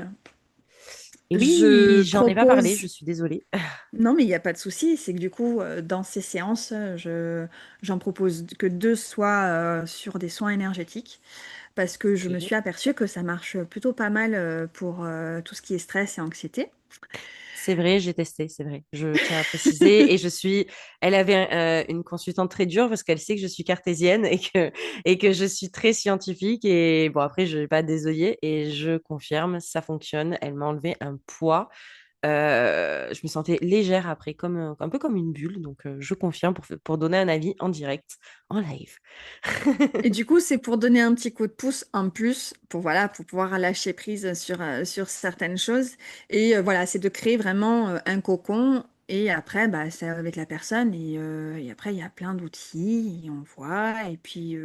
Et je oui, j'en ai pas parlé, propose. je suis désolée. Non, mais il n'y a pas de souci. C'est que du coup, dans ces séances, j'en propose que 2 soient sur des soins énergétiques parce que je me Ok. suis aperçue que ça marche plutôt pas mal pour tout ce qui est stress et anxiété. C'est vrai, j'ai testé, c'est vrai. Je tiens à préciser. Et je suis. Elle avait une consultante très dure parce qu'elle sait que je suis cartésienne et que je suis très scientifique. Et bon, après, je n'ai pas des œillets et je confirme, ça fonctionne. Elle m'a enlevé un poids. Je me sentais légère après, un peu comme une bulle. Donc, je confirme pour donner un avis en direct, en live. Et du coup, c'est pour donner un petit coup de pouce en plus, pour voilà, pour pouvoir lâcher prise sur certaines choses. Et voilà, c'est de créer vraiment un cocon. Et après, bah, c'est avec la personne. Et après, il y a plein d'outils. Et on voit. Et puis,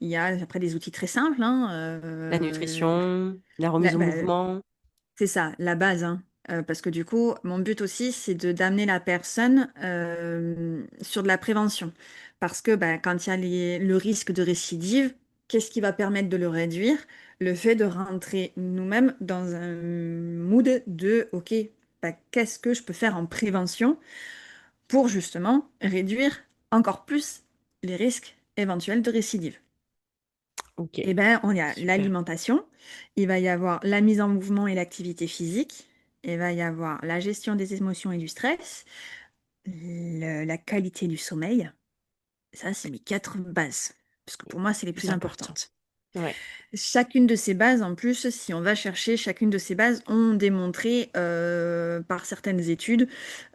il y a après des outils très simples, hein, La nutrition, la remise au bah, mouvement. c'est ça, la base, hein. Parce que du coup, mon but aussi, c'est de d'amener la personne sur de la prévention. Parce que bah, quand il y a le risque de récidive, qu'est-ce qui va permettre de le réduire? Le fait de rentrer nous-mêmes dans un mood de, OK, bah, qu'est-ce que je peux faire en prévention pour justement réduire encore plus les risques éventuels de récidive? Ok, Eh ben, on y a super. l'alimentation, il va y avoir la mise en mouvement et l'activité physique, il va y avoir la gestion des émotions et du stress, la qualité du sommeil. Ça, c'est mes 4 bases, parce que pour moi, c'est les Plus plus important. importantes. Ouais. Chacune de ces bases, en plus, si on va chercher, chacune de ces bases ont démontré par certaines études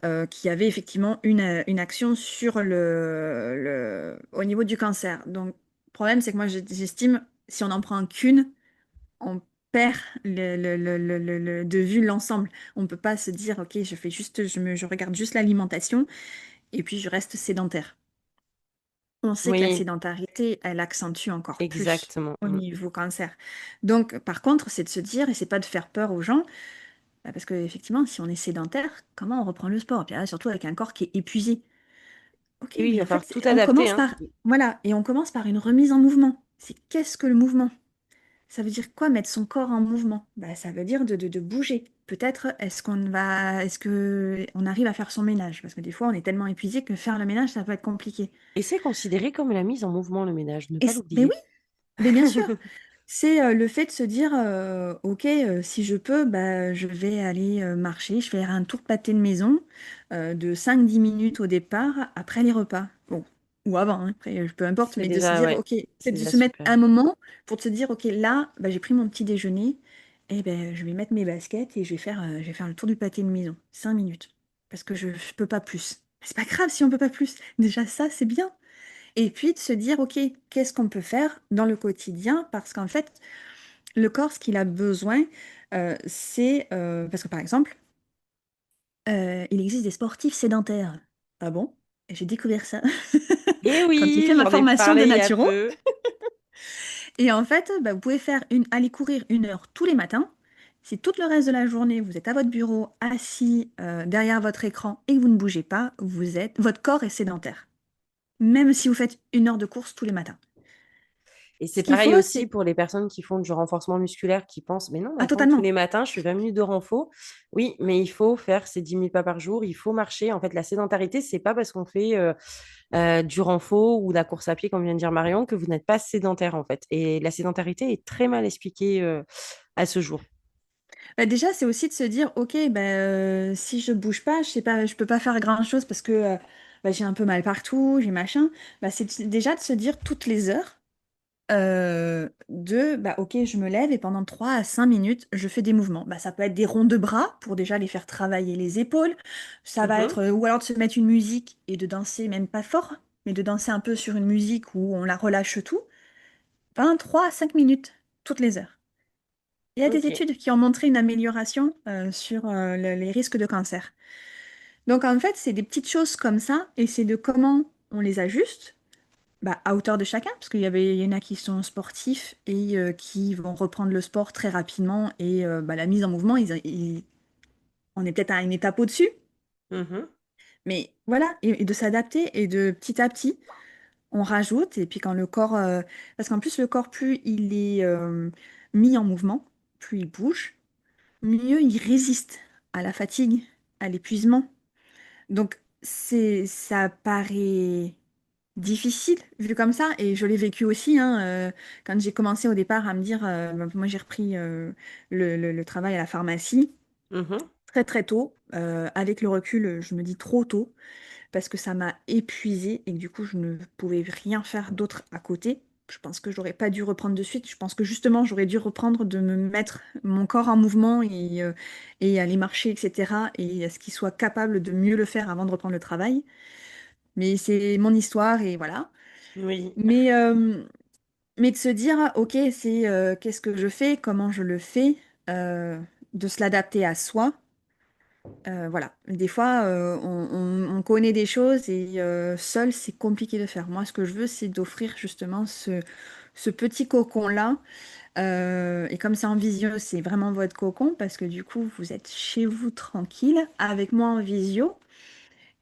qu'il y avait effectivement une action sur au niveau du cancer. Donc, le problème, c'est que moi, j'estime, si on n'en prend qu'une, on perd de vue l'ensemble. On ne peut pas se dire, OK, je fais juste, je regarde juste l'alimentation et puis je reste sédentaire. On sait que la Oui, sédentarité, elle accentue encore plus exactement. au Mm. niveau cancer. Donc, par contre, c'est de se dire, et c'est pas de faire peur aux gens, parce que effectivement, si on est sédentaire, comment on reprend le sport? Puis là, surtout avec un corps qui est épuisé. Ok, Et oui, il mais va en falloir fait, tout on adapter, commence hein. par, voilà, et on commence par une remise en mouvement. C'est qu'est-ce que le mouvement? Ça veut dire quoi mettre son corps en mouvement? Bah, ça veut dire de bouger. Peut-être est-ce que on arrive à faire son ménage? Parce que des fois, on est tellement épuisé que faire le ménage, ça peut être compliqué. Et c'est considéré comme la mise en mouvement, le ménage, ne pas Mais oui, l'oublier. mais bien sûr. C'est le fait de se dire, ok, si je peux, bah, je vais aller marcher, je vais faire un tour de pâté de maison de 5-10 minutes au départ, après les repas. Bon, ou avant, hein, après, peu importe, C'est mais de se déjà, dire, ouais, ok, c'est c'est de déjà se mettre super. un moment pour se dire, ok, là, bah, j'ai pris mon petit déjeuner, et ben, je vais mettre mes baskets et je vais faire le tour du pâté de maison, 5 minutes, parce que je ne peux pas plus. C'est pas grave si on peut pas plus. Déjà, ça, c'est bien. Et puis de se dire, OK, qu'est-ce qu'on peut faire dans le quotidien? Parce qu'en fait, le corps, ce qu'il a besoin, c'est... parce que par exemple, il existe des sportifs sédentaires. Ah bon? Et j'ai découvert ça Et quand j'ai fait oui, ma j'en ai formation de parlé il y a naturo. peu. Et en fait, bah, vous pouvez aller courir 1 heure tous les matins. Si tout le reste de la journée, vous êtes à votre bureau, assis derrière votre écran et que vous ne bougez pas, votre corps est sédentaire. Même si vous faites 1 heure de course tous les matins. Et Ce c'est qu'il pareil faut, aussi c'est... pour les personnes qui font du renforcement musculaire, qui pensent, mais non, mais Ah, attends, tous totalement. les matins, je fais 20 minutes de renfo. Oui, mais il faut faire ces 10 000 pas par jour, il faut marcher. En fait, la sédentarité, c'est pas parce qu'on fait du renfo ou de la course à pied, comme vient de dire Marion, que vous n'êtes pas sédentaire, en fait. Et la sédentarité est très mal expliquée à ce jour. Bah, déjà, c'est aussi de se dire, ok, bah, si je bouge pas, je sais pas, je peux pas faire grand-chose parce que bah, j'ai un peu mal partout, j'ai machin. Bah, déjà de se dire toutes les heures bah, ok, je me lève et pendant 3 à 5 minutes, je fais des mouvements. Bah, ça peut être des ronds de bras pour déjà les faire travailler les épaules. Ça va Mhm. être, ou alors de se mettre une musique et de danser, même pas fort, mais de danser un peu sur une musique où on la relâche tout. 3 à 5 minutes toutes les heures. Il y a des Ok. études qui ont montré une amélioration sur les risques de cancer. Donc en fait, c'est des petites choses comme ça, et c'est de comment on les ajuste bah, à hauteur de chacun, parce il y en a qui sont sportifs et qui vont reprendre le sport très rapidement, et bah, la mise en mouvement, on est peut-être à une étape au-dessus, Mhm. mais voilà, et de s'adapter et de petit à petit. on rajoute, et puis quand le corps, parce qu'en plus le corps, plus il est mis en mouvement, plus il bouge, mieux il résiste à la fatigue, à l'épuisement. Donc ça paraît difficile vu comme ça, et je l'ai vécu aussi, hein, quand j'ai commencé au départ à me dire, moi j'ai repris le travail à la pharmacie Mhm. très très tôt. Avec le recul, je me dis trop tôt, parce que ça m'a épuisée et que du coup, je ne pouvais rien faire d'autre à côté. Je pense que j'aurais pas dû reprendre de suite. Je pense que justement, j'aurais dû reprendre de me mettre mon corps en mouvement et aller marcher, etc. Et à ce qu'il soit capable de mieux le faire avant de reprendre le travail. Mais c'est mon histoire et voilà. Oui. Mais, euh, mais de se dire, ah, ok, c'est qu'est-ce que je fais, comment je le fais, euh, de se l'adapter à soi. Voilà, des fois, on connaît des choses et seul, c'est compliqué de faire. Moi, ce que je veux, c'est d'offrir justement ce petit cocon-là. Et comme c'est en visio, c'est vraiment votre cocon parce que du coup, vous êtes chez vous tranquille, avec moi en visio,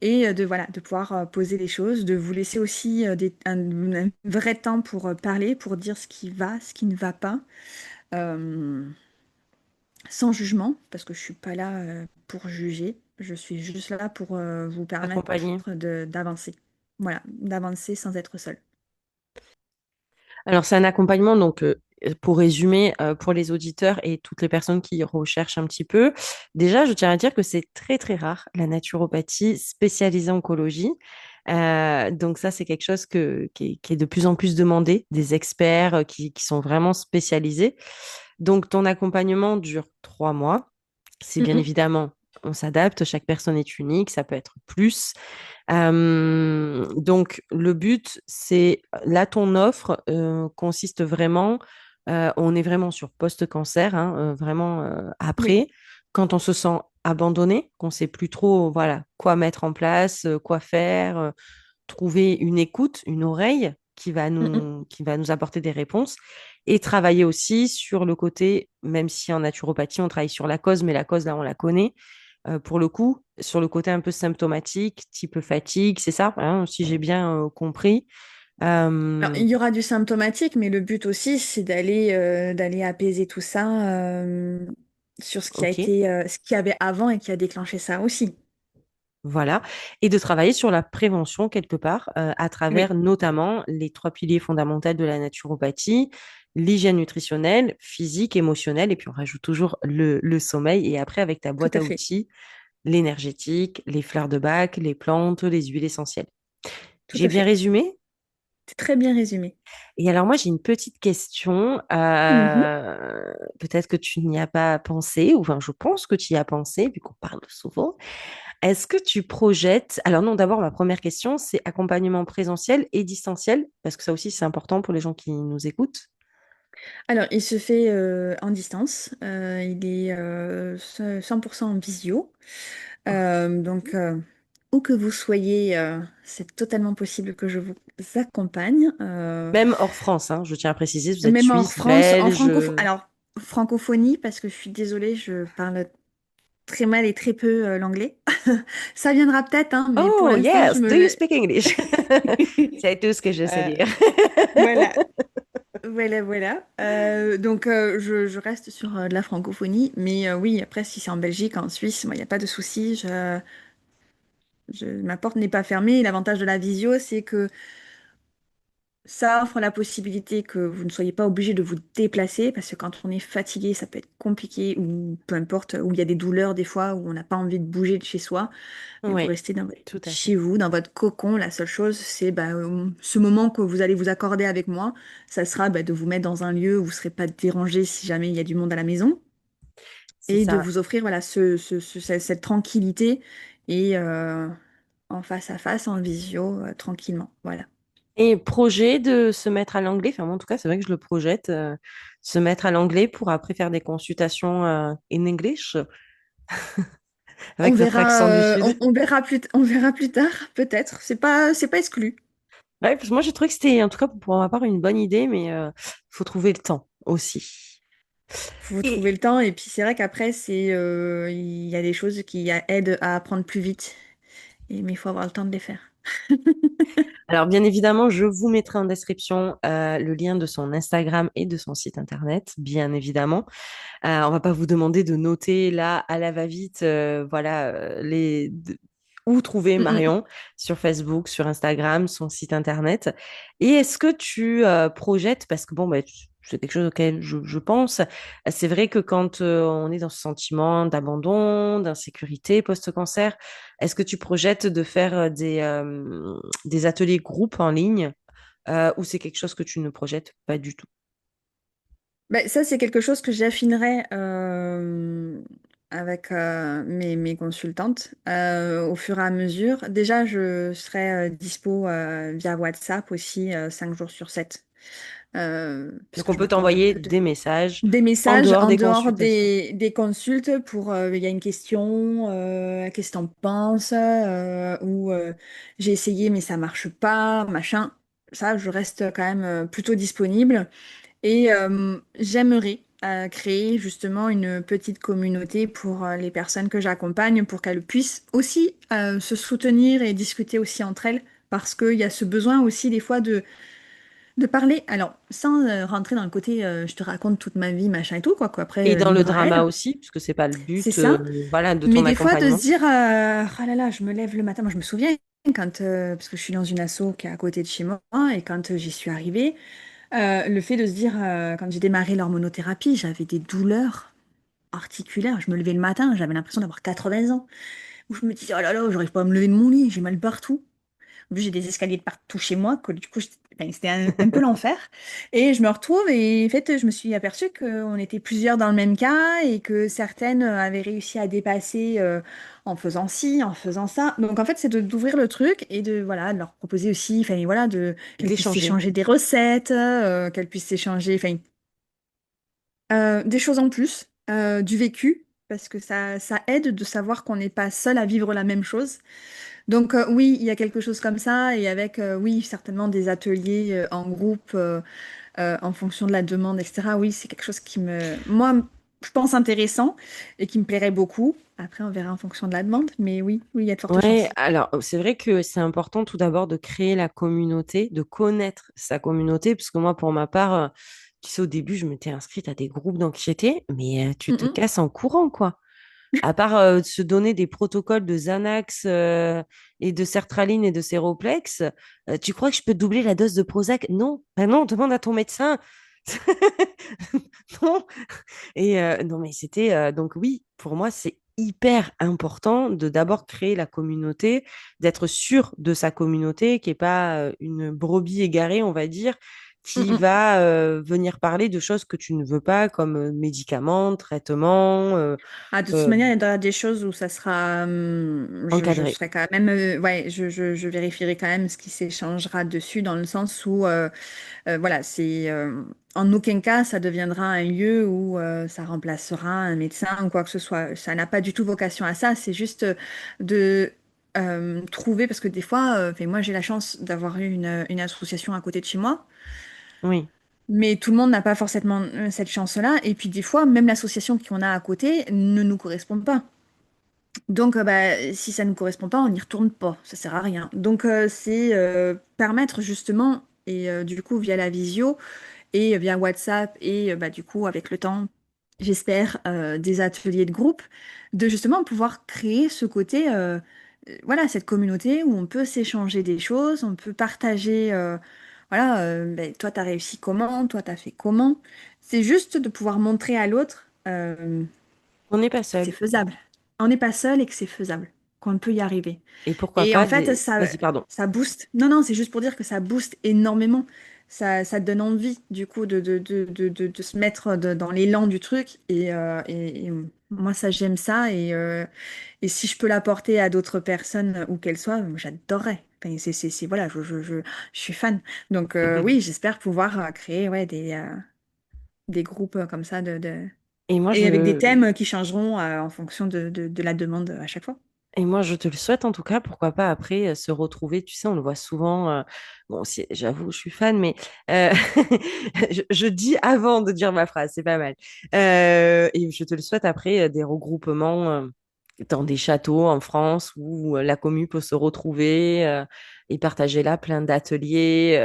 et voilà, de pouvoir poser les choses, de vous laisser aussi un vrai temps pour parler, pour dire ce qui va, ce qui ne va pas. Euh, Sans jugement, parce que je suis pas là pour juger, je suis juste là pour vous permettre Accompagné. d'avancer. Voilà, d'avancer sans être seul. Alors, c'est un accompagnement, donc, pour résumer, pour les auditeurs et toutes les personnes qui recherchent un petit peu, déjà, je tiens à dire que c'est très, très rare, la naturopathie spécialisée en oncologie. Donc, ça, c'est quelque chose qui est de plus en plus demandé, des experts qui sont vraiment spécialisés. Donc, ton accompagnement dure 3 mois. C'est bien Mhm. évidemment, on s'adapte, chaque personne est unique, ça peut être plus. Donc, le but, c'est là, ton offre consiste vraiment, on est vraiment sur post-cancer, hein, vraiment Oui. après, quand on se sent abandonné, qu'on sait plus trop, voilà, quoi mettre en place, quoi faire, trouver une écoute, une oreille Mhm. qui va nous apporter des réponses et travailler aussi sur le côté, même si en naturopathie, on travaille sur la cause, mais la cause, là, on la connaît pour le coup, sur le côté un peu symptomatique, type fatigue, c'est ça, hein, si j'ai bien compris. Alors, Euh, il y aura du symptomatique, mais le but aussi, c'est d'aller apaiser tout ça sur ce qui a ok, été, ce qu'il y avait avant et qui a déclenché ça aussi. voilà. Et de travailler sur la prévention quelque part, à travers Oui, notamment les 3 piliers fondamentaux de la naturopathie, l'hygiène nutritionnelle, physique, émotionnelle, et puis on rajoute toujours le sommeil. Et après, avec ta tout boîte à à fait. outils, l'énergétique, les fleurs de bac, les plantes, les huiles essentielles. Tout J'ai à bien fait. résumé? C'est très bien résumé. Et alors moi, j'ai une petite question. Mhm. Peut-être que tu n'y as pas pensé, ou enfin, je pense que tu y as pensé, vu qu'on parle souvent. Est-ce que tu projettes... Alors non, d'abord, ma première question, c'est accompagnement présentiel et distanciel, parce que ça aussi, c'est important pour les gens qui nous écoutent. Alors, il se fait en distance. Il est 100% en visio. Donc, où que vous soyez, c'est totalement possible que je vous accompagne. Même hors France, hein, je tiens à préciser, vous êtes Même hors suisse, France, en belge. francophonie. Alors, francophonie, parce que je suis désolée, je parle très mal et très peu l'anglais. Ça viendra peut-être, hein, mais pour Oh, l'instant, je yes, me do you mets. speak English? C'est tout ce que je sais Euh, dire. voilà, voilà. Donc, je reste sur de la francophonie, mais oui, après, si c'est en Belgique, en Suisse, il n'y a pas de souci. Ma porte n'est pas fermée. L'avantage de la visio, c'est que ça offre la possibilité que vous ne soyez pas obligé de vous déplacer, parce que quand on est fatigué, ça peut être compliqué, ou peu importe, où il y a des douleurs des fois, où on n'a pas envie de bouger de chez soi, mais vous Oui, restez tout à fait. chez vous, dans votre cocon. La seule chose, c'est bah, ce moment que vous allez vous accorder avec moi, ça sera bah, de vous mettre dans un lieu où vous ne serez pas dérangé si jamais il y a du monde à la maison, C'est et de ça. vous offrir voilà, cette tranquillité, et en face à face, en visio, tranquillement. Voilà. Et projet de se mettre à l'anglais, enfin moi en tout cas c'est vrai que je le projette, se mettre à l'anglais pour après faire des consultations in English On avec notre verra, accent du Sud. on verra plus tard, peut-être. C'est pas exclu. Ouais, parce que moi j'ai trouvé que c'était en tout cas pour ma part une bonne idée, mais faut trouver le temps aussi. Faut trouver Et le temps. Et puis c'est vrai qu'après, il y a des choses qui aident à apprendre plus vite. Mais il faut avoir le temps de les faire. Alors, bien évidemment, je vous mettrai en description le lien de son Instagram et de son site internet, bien évidemment. On va pas vous demander de noter là à la va-vite, voilà, où trouver Mm, mm. Marion sur Facebook, sur Instagram, son site internet. Et est-ce que tu projettes, parce que bon, bah, c'est quelque chose auquel je pense, c'est vrai que quand on est dans ce sentiment d'abandon, d'insécurité post-cancer, est-ce que tu projettes de faire des ateliers groupes en ligne ou c'est quelque chose que tu ne projettes pas du tout? Ben, ça, c'est quelque chose que j'affinerai avec mes consultantes au fur et à mesure. Déjà, je serai dispo via WhatsApp aussi 5 jours sur 7. Donc, Puisque on je peut m'occupe un t'envoyer peu des messages des en messages dehors en des dehors consultations. des consultes pour il y a une question, qu'est-ce que t'en penses, ou j'ai essayé mais ça marche pas, machin. Ça, je reste quand même plutôt disponible. Et j'aimerais créer justement une petite communauté pour les personnes que j'accompagne pour qu'elles puissent aussi se soutenir et discuter aussi entre elles parce qu'il y a ce besoin aussi des fois de parler, alors sans rentrer dans le côté je te raconte toute ma vie, machin et tout, quoi, Et qu'après dans le libre à drama elle, aussi, puisque c'est pas le c'est but, ça. voilà, de Mais ton des fois de se accompagnement. dire ah là là, je me lève le matin, moi je me souviens quand, parce que je suis dans une asso qui est à côté de chez moi, et quand j'y suis arrivée, le fait de se dire, quand j'ai démarré l'hormonothérapie, j'avais des douleurs articulaires. Je me levais le matin, j'avais l'impression d'avoir 80 ans. Où je me disais, oh là là, j'arrive pas à me lever de mon lit, j'ai mal partout. En plus, j'ai des escaliers de partout chez moi, que du coup, enfin, c'était un peu l'enfer. Et je me retrouve et en fait, je me suis aperçue qu'on était plusieurs dans le même cas et que certaines avaient réussi à dépasser en faisant ci, en faisant ça. Donc en fait, c'est d'ouvrir le truc et de voilà, de leur proposer aussi, enfin voilà, de qu'elles puissent D'échanger. s'échanger des recettes, qu'elles puissent s'échanger, enfin des choses en plus, du vécu. Parce que ça aide de savoir qu'on n'est pas seul à vivre la même chose. Donc oui, il y a quelque chose comme ça, et avec, oui, certainement des ateliers en groupe en fonction de la demande, etc. Oui, c'est quelque chose qui moi, je pense intéressant et qui me plairait beaucoup. Après, on verra en fonction de la demande, mais oui, oui, il y a de fortes Ouais, chances. alors c'est vrai que c'est important tout d'abord de créer la communauté, de connaître sa communauté, parce que moi, pour ma part, tu sais, au début, je m'étais inscrite à des groupes d'anxiété, mais tu te Mm, casses en courant, quoi. À part se donner des protocoles de Xanax et de sertraline et de Séroplex, tu crois que je peux doubler la dose de Prozac? Non, ben non, demande à ton médecin. Non. Et non, mais c'était donc oui, pour moi, c'est hyper important de d'abord créer la communauté, d'être sûr de sa communauté, qui est pas une brebis égarée, on va dire, mm, qui mm. va venir parler de choses que tu ne veux pas, comme médicaments, traitements, Ah, de toute euh, manière, il y aura des choses où ça sera, je encadrés. serai quand même, ouais, je vérifierai quand même ce qui s'échangera dessus, dans le sens où voilà, c'est en aucun cas ça deviendra un lieu où ça remplacera un médecin ou quoi que ce soit. Ça n'a pas du tout vocation à ça. C'est juste de trouver, parce que des fois, enfin, moi j'ai la chance d'avoir eu une association à côté de chez moi, Oui. mais tout le monde n'a pas forcément cette chance-là. Et puis des fois, même l'association qu'on a à côté ne nous correspond pas. Donc, bah, si ça ne nous correspond pas, on n'y retourne pas. Ça sert à rien. Donc, c'est permettre justement, et du coup, via la visio, et via WhatsApp et bah, du coup avec le temps, j'espère, des ateliers de groupe, de justement pouvoir créer ce côté, voilà, cette communauté où on peut s'échanger des choses, on peut partager, voilà, ben, toi t'as réussi comment, toi t'as fait comment. C'est juste de pouvoir montrer à l'autre On n'est pas que c'est seul. faisable. On n'est pas seul et que c'est faisable, qu'on peut y arriver. Et pourquoi Et pas en fait, des... Vas-y, pardon. ça booste. Non, non, c'est juste pour dire que ça booste énormément. Ça donne envie, du coup, de se mettre dans l'élan du truc. Et moi, ça, j'aime ça. Et si je peux l'apporter à d'autres personnes, où qu'elles soient, j'adorerais. Enfin, voilà, je suis fan. Donc, oui, j'espère pouvoir créer, ouais, des groupes comme ça Et moi, et avec des je... thèmes qui changeront en fonction de la demande à chaque fois. Et moi, je te le souhaite en tout cas. Pourquoi pas après se retrouver. Tu sais, on le voit souvent. Bon, j'avoue, je suis fan, mais euh, je dis avant de dire ma phrase. C'est pas mal. Et je te le souhaite après des regroupements dans des châteaux en France où la commu peut se retrouver et partager là plein d'ateliers,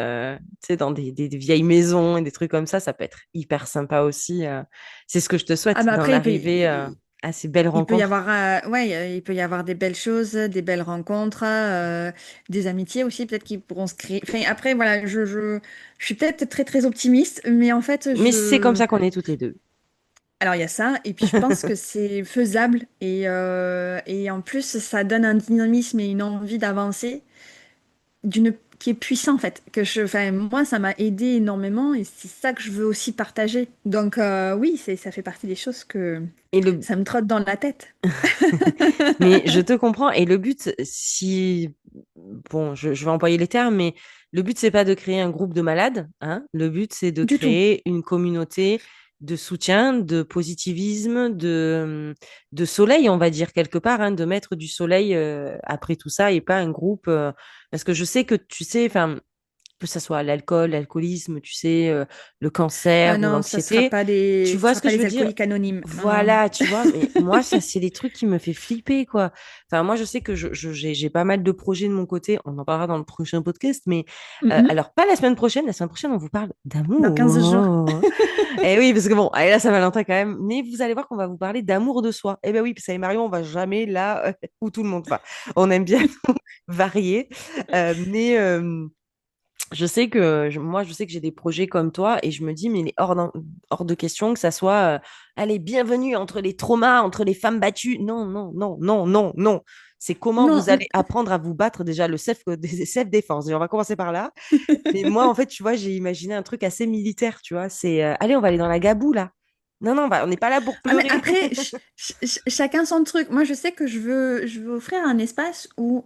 tu sais, dans des vieilles maisons et des trucs comme ça peut être hyper sympa aussi. C'est ce que je te Ah souhaite, bah d'en après, arriver à ces belles il peut y rencontres. avoir, ouais, il peut y avoir des belles choses, des belles rencontres, des amitiés aussi, peut-être qui pourront se créer. Enfin, après, voilà, je suis peut-être très très optimiste, mais en fait, Mais c'est comme ça qu'on est toutes les deux. alors il y a ça, et puis je pense que c'est faisable, et en plus, ça donne un dynamisme et une envie d'avancer qui est puissant en fait. Enfin, moi, ça m'a aidé énormément, et c'est ça que je veux aussi partager. Donc oui, ça fait partie des choses que Et le, ça me trotte dans la tête. Mais je te comprends. Et le but, si, bon, je vais employer les termes, mais le but, c'est pas de créer un groupe de malades, hein. Le but, c'est de Du tout. créer une communauté de soutien, de positivisme, de soleil, on va dire quelque part, hein, de mettre du soleil après tout ça et pas un groupe. Parce que je sais que tu sais, enfin, que ça soit l'alcool, l'alcoolisme, tu sais, le Ah cancer ou non, l'anxiété. Tu ce vois sera ce que pas je les veux dire? alcooliques anonymes. Non, non. Voilà, tu vois, mais moi, ça, c'est des trucs qui me fait flipper, quoi. Enfin, moi, je sais que j'ai pas mal de projets de mon côté. On en parlera dans le prochain podcast, mais Mhm. alors, pas la semaine prochaine. La semaine prochaine, on vous parle Dans 15 jours. d'amour. Eh oui, parce que bon, allez, là, ça Valentin quand même. Mais vous allez voir qu'on va vous parler d'amour de soi. Eh ben oui, parce que Marion, on va jamais là où tout le monde va. On aime bien varier. Mais je sais que moi, je sais que j'ai des projets comme toi et je me dis, mais il est hors de question que ça soit, allez, bienvenue entre les traumas, entre les femmes battues. Non, non, non, non, non, non. C'est comment Non, vous allez apprendre à vous battre déjà le self-défense. Et on va commencer par là. Mais moi, en fait, tu vois, j'ai imaginé un truc assez militaire, tu vois. C'est, allez, on va aller dans la gaboue, là. Non, non, on n'est pas là pour ah, mais pleurer. après, chacun son truc. Moi, je sais que je veux offrir un espace où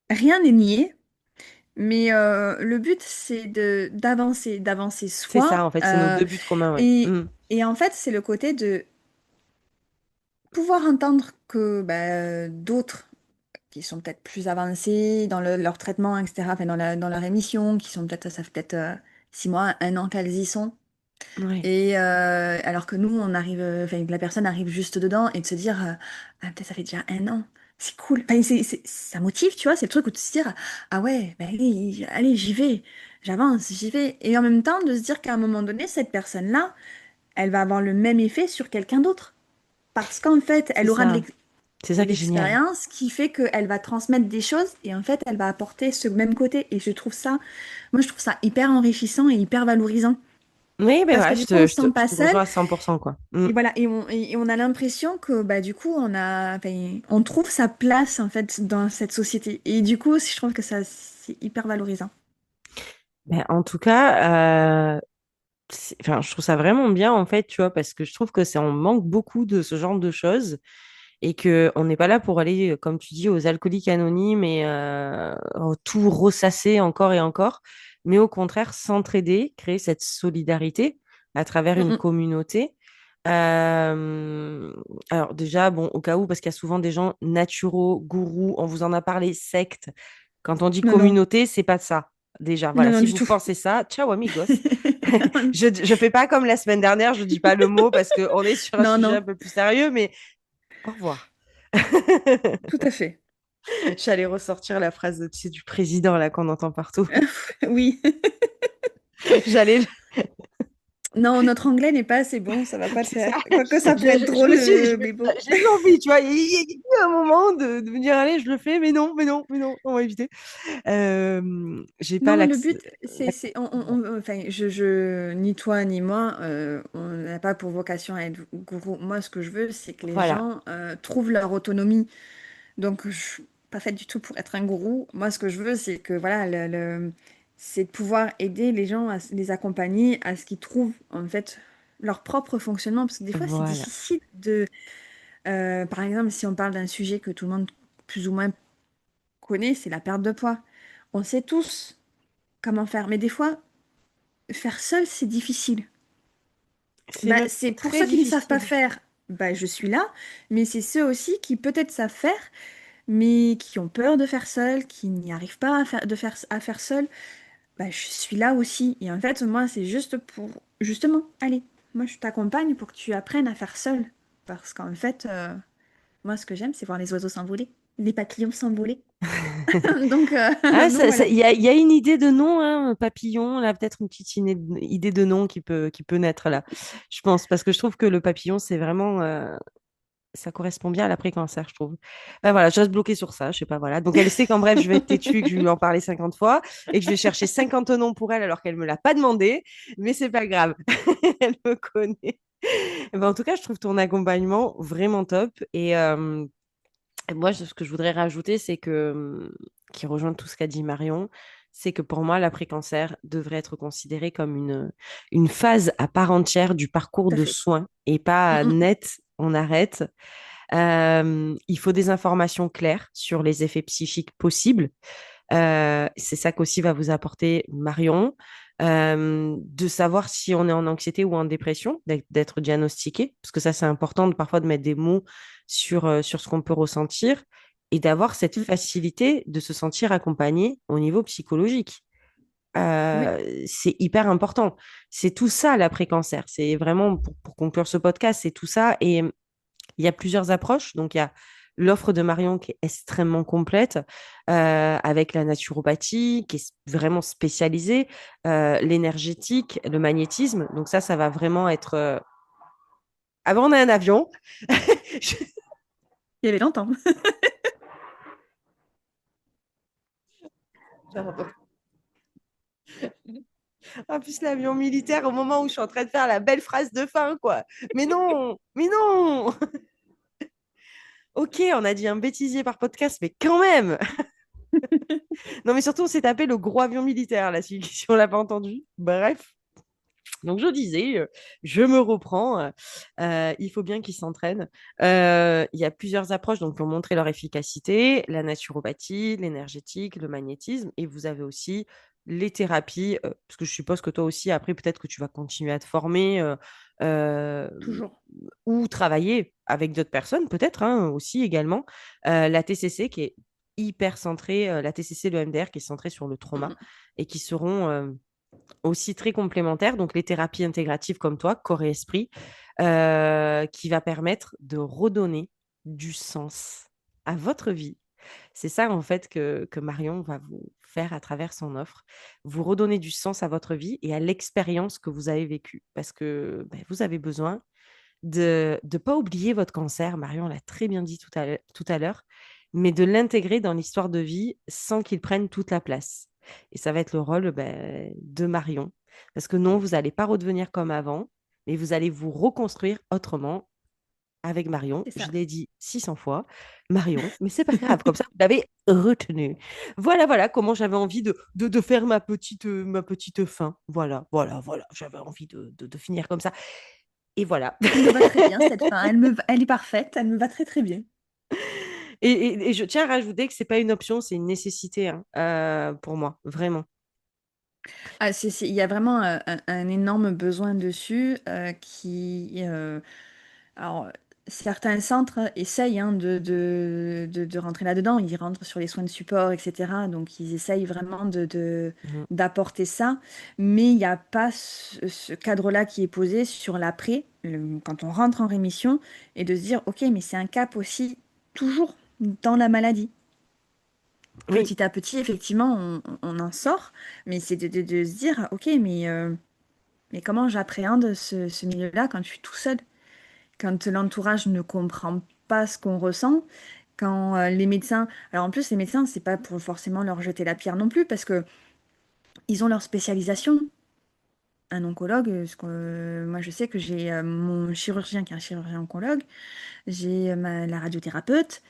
rien n'est nié, mais le but, c'est d'avancer C'est ça, soi. en fait, c'est nos deux buts communs, ouais. Et, Mm. et en fait, c'est le côté de pouvoir entendre que bah, d'autres qui sont peut-être plus avancés dans leur traitement, etc., enfin, dans leur émission, qui sont peut-être, ça fait peut-être 6 mois, 1 an qu'elles y sont. Ouais, Et alors que nous, on arrive, enfin, la personne arrive juste dedans et de se dire, ah, peut-être ça fait déjà 1 an, c'est cool. Enfin, ça motive, tu vois, c'est le truc où de se dire, ah ouais, ben allez, j'y vais, j'avance, j'y vais. Et en même temps, de se dire qu'à un moment donné, cette personne-là, elle va avoir le même effet sur quelqu'un d'autre. Parce qu'en fait, c'est elle aura ça. C'est de ça qui est génial. l'expérience qui fait qu'elle va transmettre des choses et en fait, elle va apporter ce même côté. Et moi, je trouve ça hyper enrichissant et hyper valorisant. Oui, ben Parce que voilà, du coup, on se sent je pas te seul. rejoins à 100%, quoi. Mm. Et voilà, et on a l'impression que bah, du coup, enfin, on trouve sa place en fait dans cette société. Et du coup, je trouve que ça, c'est hyper valorisant. Ben, en tout cas, enfin, je trouve ça vraiment bien, en fait, tu vois, parce que je trouve que on manque beaucoup de ce genre de choses et que on n'est pas là pour aller, comme tu dis, aux alcooliques anonymes et tout ressasser encore et encore, mais au contraire, s'entraider, créer cette solidarité à travers Mm, une mm. communauté. Euh, alors déjà, bon, au cas où, parce qu'il y a souvent des gens naturaux, gourous, on vous en a parlé, sectes. Quand on dit Non, non, communauté, c'est pas ça. Déjà, non, voilà, non, si du vous tout. pensez ça, ciao amigos. Je fais pas comme la semaine dernière, je dis pas le mot parce qu'on est sur un Non, sujet non, un peu plus sérieux, mais au revoir. tout à fait. J'allais ressortir la phrase tu sais, du président là qu'on entend partout. Oui. J'allais. Non, notre anglais n'est pas assez bon, ça va pas le C'est ça. faire. Quoique ça pourrait être drôle, mais bon. J'ai eu envie, tu vois. Il y a eu un moment de me dire, allez, je le fais, mais non, mais non, mais non, on va éviter. J'ai pas Non, le l'accès. but, enfin, ni toi ni moi, on n'a pas pour vocation à être gourou. Moi, ce que je veux, c'est que les Voilà, gens trouvent leur autonomie. Donc, je suis pas faite du tout pour être un gourou. Moi, ce que je veux, c'est que voilà, c'est de pouvoir aider les gens, les accompagner à ce qu'ils trouvent en fait leur propre fonctionnement. Parce que des fois, c'est voilà. difficile par exemple, si on parle d'un sujet que tout le monde plus ou moins connaît, c'est la perte de poids. On sait tous comment faire, mais des fois, faire seul, c'est difficile. C'est Bah, même c'est pour très ceux qui ne savent pas difficile. faire, bah, je suis là, mais c'est ceux aussi qui peut-être savent faire, mais qui ont peur de faire seul, qui n'y arrivent pas à faire seul. Bah, je suis là aussi. Et en fait, moi, c'est juste pour, justement, allez, moi, je t'accompagne pour que tu apprennes à faire seul. Parce qu'en fait, Moi, ce que j'aime, c'est voir les oiseaux s'envoler, les papillons s'envoler. Donc, Ah, donc voilà. il y a une idée de nom, hein, papillon, là, peut-être une petite idée de nom qui peut naître là, je pense, parce que je trouve que le papillon, c'est vraiment, ça correspond bien à l'après-cancer, je trouve. Ben voilà, je reste bloquée sur ça, je sais pas, voilà. Donc elle sait qu'en bref, je vais être têtue et que je vais lui en parler 50 fois et que je vais chercher 50 noms pour elle alors qu'elle me l'a pas demandé, mais c'est pas grave, elle me connaît. Ben, en tout cas, je trouve ton accompagnement vraiment top et moi, ce que je voudrais rajouter, c'est que, qui rejoint tout ce qu'a dit Marion, c'est que pour moi, l'après-cancer devrait être considéré comme une phase à part entière du parcours Tout à de fait. soins et Mm, pas mm. net, on arrête. Il faut des informations claires sur les effets psychiques possibles. C'est ça qu'aussi va vous apporter Marion. De savoir si on est en anxiété ou en dépression, d'être diagnostiqué, parce que ça, c'est important parfois de mettre des mots sur ce qu'on peut ressentir et d'avoir cette Mm. facilité de se sentir accompagné au niveau psychologique. Oui, C'est hyper important. C'est tout ça l'après-cancer. C'est vraiment, pour conclure ce podcast, c'est tout ça. Et il y a plusieurs approches. Donc, il y a l'offre de Marion qui est extrêmement complète, avec la naturopathie qui est vraiment spécialisée, l'énergétique, le magnétisme. Donc, ça va vraiment être... Avant, on a un avion. il y avait longtemps. En plus, l'avion militaire, au moment où je suis en train de faire la belle phrase de fin, quoi. Mais non, mais non. Ok, on a dit un bêtisier par podcast, mais quand même. Non, mais surtout, on s'est tapé le gros avion militaire, là, si on l'a pas entendu. Bref. Donc, je disais, je me reprends. Il faut bien qu'ils s'entraînent. Il y a plusieurs approches donc, pour montrer leur efficacité, la naturopathie, l'énergétique, le magnétisme. Et vous avez aussi les thérapies, parce que je suppose que toi aussi, après, peut-être que tu vas continuer à te former euh, Toujours. ou travailler avec d'autres personnes, peut-être hein, aussi également. La TCC qui est hyper centrée, la TCC, le MDR qui est centré sur le Mm, trauma mm. et qui seront aussi très complémentaires, donc les thérapies intégratives comme toi, corps et esprit, qui va permettre de redonner du sens à votre vie. C'est ça en fait que Marion va vous faire à travers son offre, vous redonner du sens à votre vie et à l'expérience que vous avez vécue, parce que ben, vous avez besoin de ne pas oublier votre cancer, Marion l'a très bien dit tout à l'heure, mais de l'intégrer dans l'histoire de vie sans qu'il prenne toute la place. Et ça va être le rôle ben, de Marion. Parce que non, vous n'allez pas redevenir comme avant, mais vous allez vous reconstruire autrement avec Marion. C'est Je ça. l'ai dit 600 fois, Marion, mais c'est pas grave, comme ça, vous l'avez retenu. Voilà, voilà comment j'avais envie de faire ma petite fin. Voilà, j'avais envie de finir comme ça. Et voilà. Elle me va très bien, cette fin. Elle est parfaite. Elle me va très, très bien. Et je tiens à rajouter que c'est pas une option, c'est une nécessité hein, pour moi, vraiment. Ah, il y a vraiment un énorme besoin dessus alors, certains centres essayent hein, de rentrer là-dedans. Ils rentrent sur les soins de support, etc. Donc, ils essayent vraiment Mhm. d'apporter ça. Mais il n'y a pas ce cadre-là qui est posé sur l'après, quand on rentre en rémission, et de se dire, OK, mais c'est un cap aussi toujours dans la maladie. Oui, Petit à petit, effectivement, on en sort, mais c'est de se dire, OK, mais comment j'appréhende ce milieu-là quand je suis tout seul? Quand l'entourage ne comprend pas ce qu'on ressent, quand les médecins... Alors en plus, les médecins, c'est pas pour forcément leur jeter la pierre non plus, parce que ils ont leur spécialisation. Un oncologue, moi je sais que j'ai mon chirurgien qui est un chirurgien oncologue, j'ai la radiothérapeute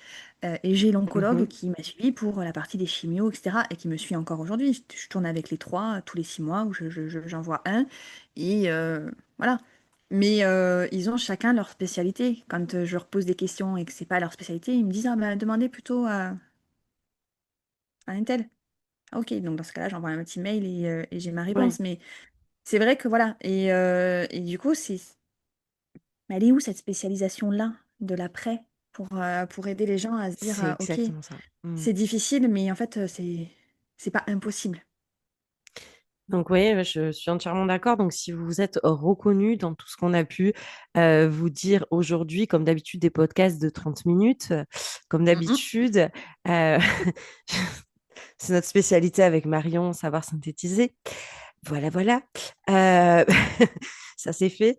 et j'ai l'oncologue mhm. qui m'a suivi pour la partie des chimios, etc. et qui me suit encore aujourd'hui. Je tourne avec les trois tous les 6 mois où j'en vois un. Et voilà. Mais ils ont chacun leur spécialité. Quand je leur pose des questions et que c'est pas leur spécialité, ils me disent, ah bah demandez plutôt à un tel. Ah, ok, donc dans ce cas-là, j'envoie un petit mail et j'ai ma Oui, réponse. Mais c'est vrai que voilà. Et du coup, mais elle est où cette spécialisation-là de l'après pour aider les gens à se dire, c'est ok, exactement ça. Mm. c'est difficile, mais en fait, c'est pas impossible. Donc oui, je suis entièrement d'accord. Donc si vous vous êtes reconnu dans tout ce qu'on a pu vous dire aujourd'hui, comme d'habitude, des podcasts de 30 minutes, comme Mhm. d'habitude, euh, c'est notre spécialité avec Marion, savoir synthétiser. Voilà, voilà. Euh, Ça c'est fait.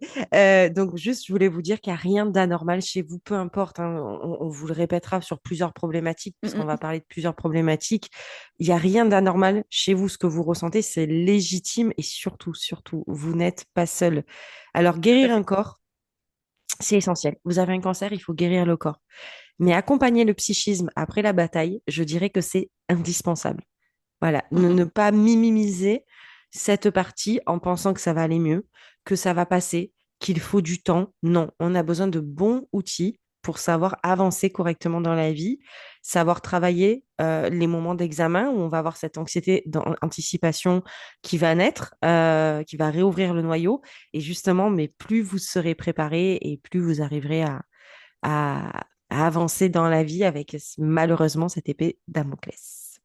Donc juste, je voulais vous dire qu'il n'y a rien d'anormal chez vous, peu importe, hein, on vous le répétera sur plusieurs problématiques, puisqu'on va Mhm. parler de plusieurs problématiques. Il n'y a rien d'anormal chez vous, ce que vous ressentez, c'est légitime et surtout, surtout, vous n'êtes pas seul. Alors Tout à guérir un fait. corps, c'est essentiel. Vous avez un cancer, il faut guérir le corps. Mais accompagner le psychisme après la bataille, je dirais que c'est indispensable. Voilà, ne Mhm. pas minimiser cette partie en pensant que ça va aller mieux, que ça va passer, qu'il faut du temps. Non, on a besoin de bons outils pour savoir avancer correctement dans la vie, savoir travailler les moments d'examen où on va avoir cette anxiété d'anticipation qui va naître, qui va réouvrir le noyau. Et justement, mais plus vous serez préparé et plus vous arriverez à avancer dans la vie avec malheureusement cette épée Damoclès.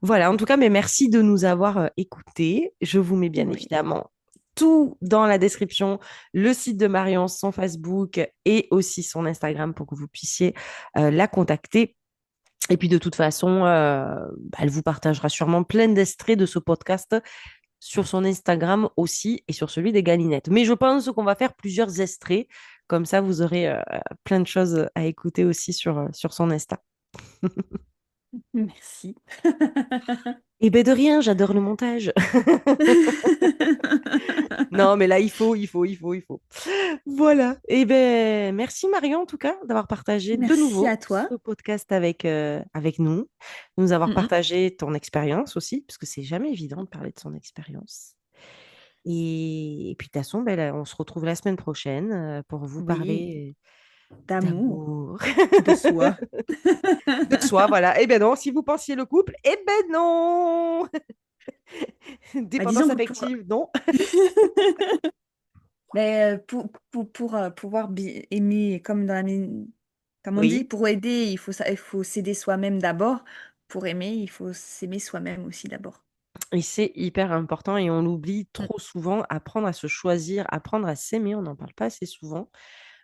Voilà, en tout cas, mais merci de nous avoir écoutés. Je vous mets bien Oui. évidemment tout dans la description, le site de Marion, son Facebook et aussi son Instagram pour que vous puissiez la contacter. Et puis de toute façon, elle vous partagera sûrement plein d'extraits de ce podcast sur son Instagram aussi et sur celui des Galinettes. Mais je pense qu'on va faire plusieurs extraits. Comme ça, vous aurez plein de choses à écouter aussi sur son Insta. Merci. Et ben de rien, j'adore le montage. Non, mais là, il faut. Voilà. Et ben, merci Marion, en tout cas, d'avoir partagé de Merci nouveau à toi. ce podcast avec nous, de nous avoir Mhm. partagé ton expérience aussi, parce que c'est jamais évident de parler de son expérience. Et puis, de toute façon, ben, là, on se retrouve la semaine prochaine pour vous Oui, parler d'amour, d'amour, de soi. de soi, voilà. Et ben non, si vous pensiez le couple, eh ben non! Bah, Dépendance disons que pour, affective, non? mais pour pouvoir aimer, comme on dit, Oui. pour aider, il faut s'aider soi-même d'abord. Pour aimer, il faut s'aimer soi-même aussi d'abord. Et c'est hyper important et on l'oublie Mm. trop souvent, apprendre à se choisir, apprendre à s'aimer, on n'en parle pas assez souvent.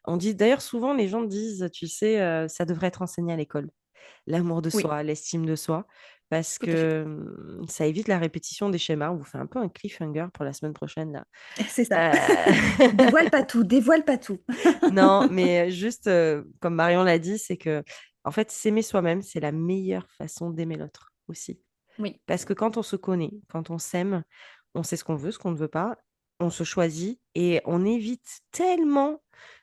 On dit d'ailleurs souvent, les gens disent, tu sais, ça devrait être enseigné à l'école, l'amour de Oui, soi, l'estime de soi, parce tout à fait. que ça évite la répétition des schémas. On vous fait un peu un cliffhanger pour la semaine prochaine là. C'est ça. Euh, Dévoile pas tout, dévoile pas tout. Non, mais juste comme Marion l'a dit, c'est que en fait, s'aimer soi-même, c'est la meilleure façon d'aimer l'autre aussi. Oui. Parce que quand on se connaît, quand on s'aime, on sait ce qu'on veut, ce qu'on ne veut pas, on se choisit et on évite tellement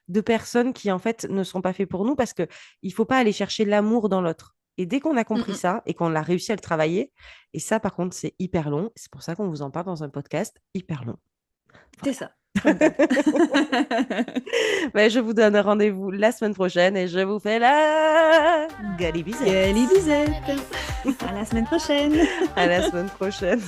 de personnes qui en fait ne sont pas faites pour nous parce que il faut pas aller chercher l'amour dans l'autre. Et dès qu'on a Mm, compris mm. ça et qu'on a réussi à le travailler, et ça par contre c'est hyper long, c'est pour ça qu'on vous en parle dans un podcast hyper long. C'est Voilà. ça, comme d'hab. Ben, je vous donne rendez-vous la semaine prochaine et je vous fais la galibisette. Quelle Elisette! À la semaine prochaine! À la semaine prochaine.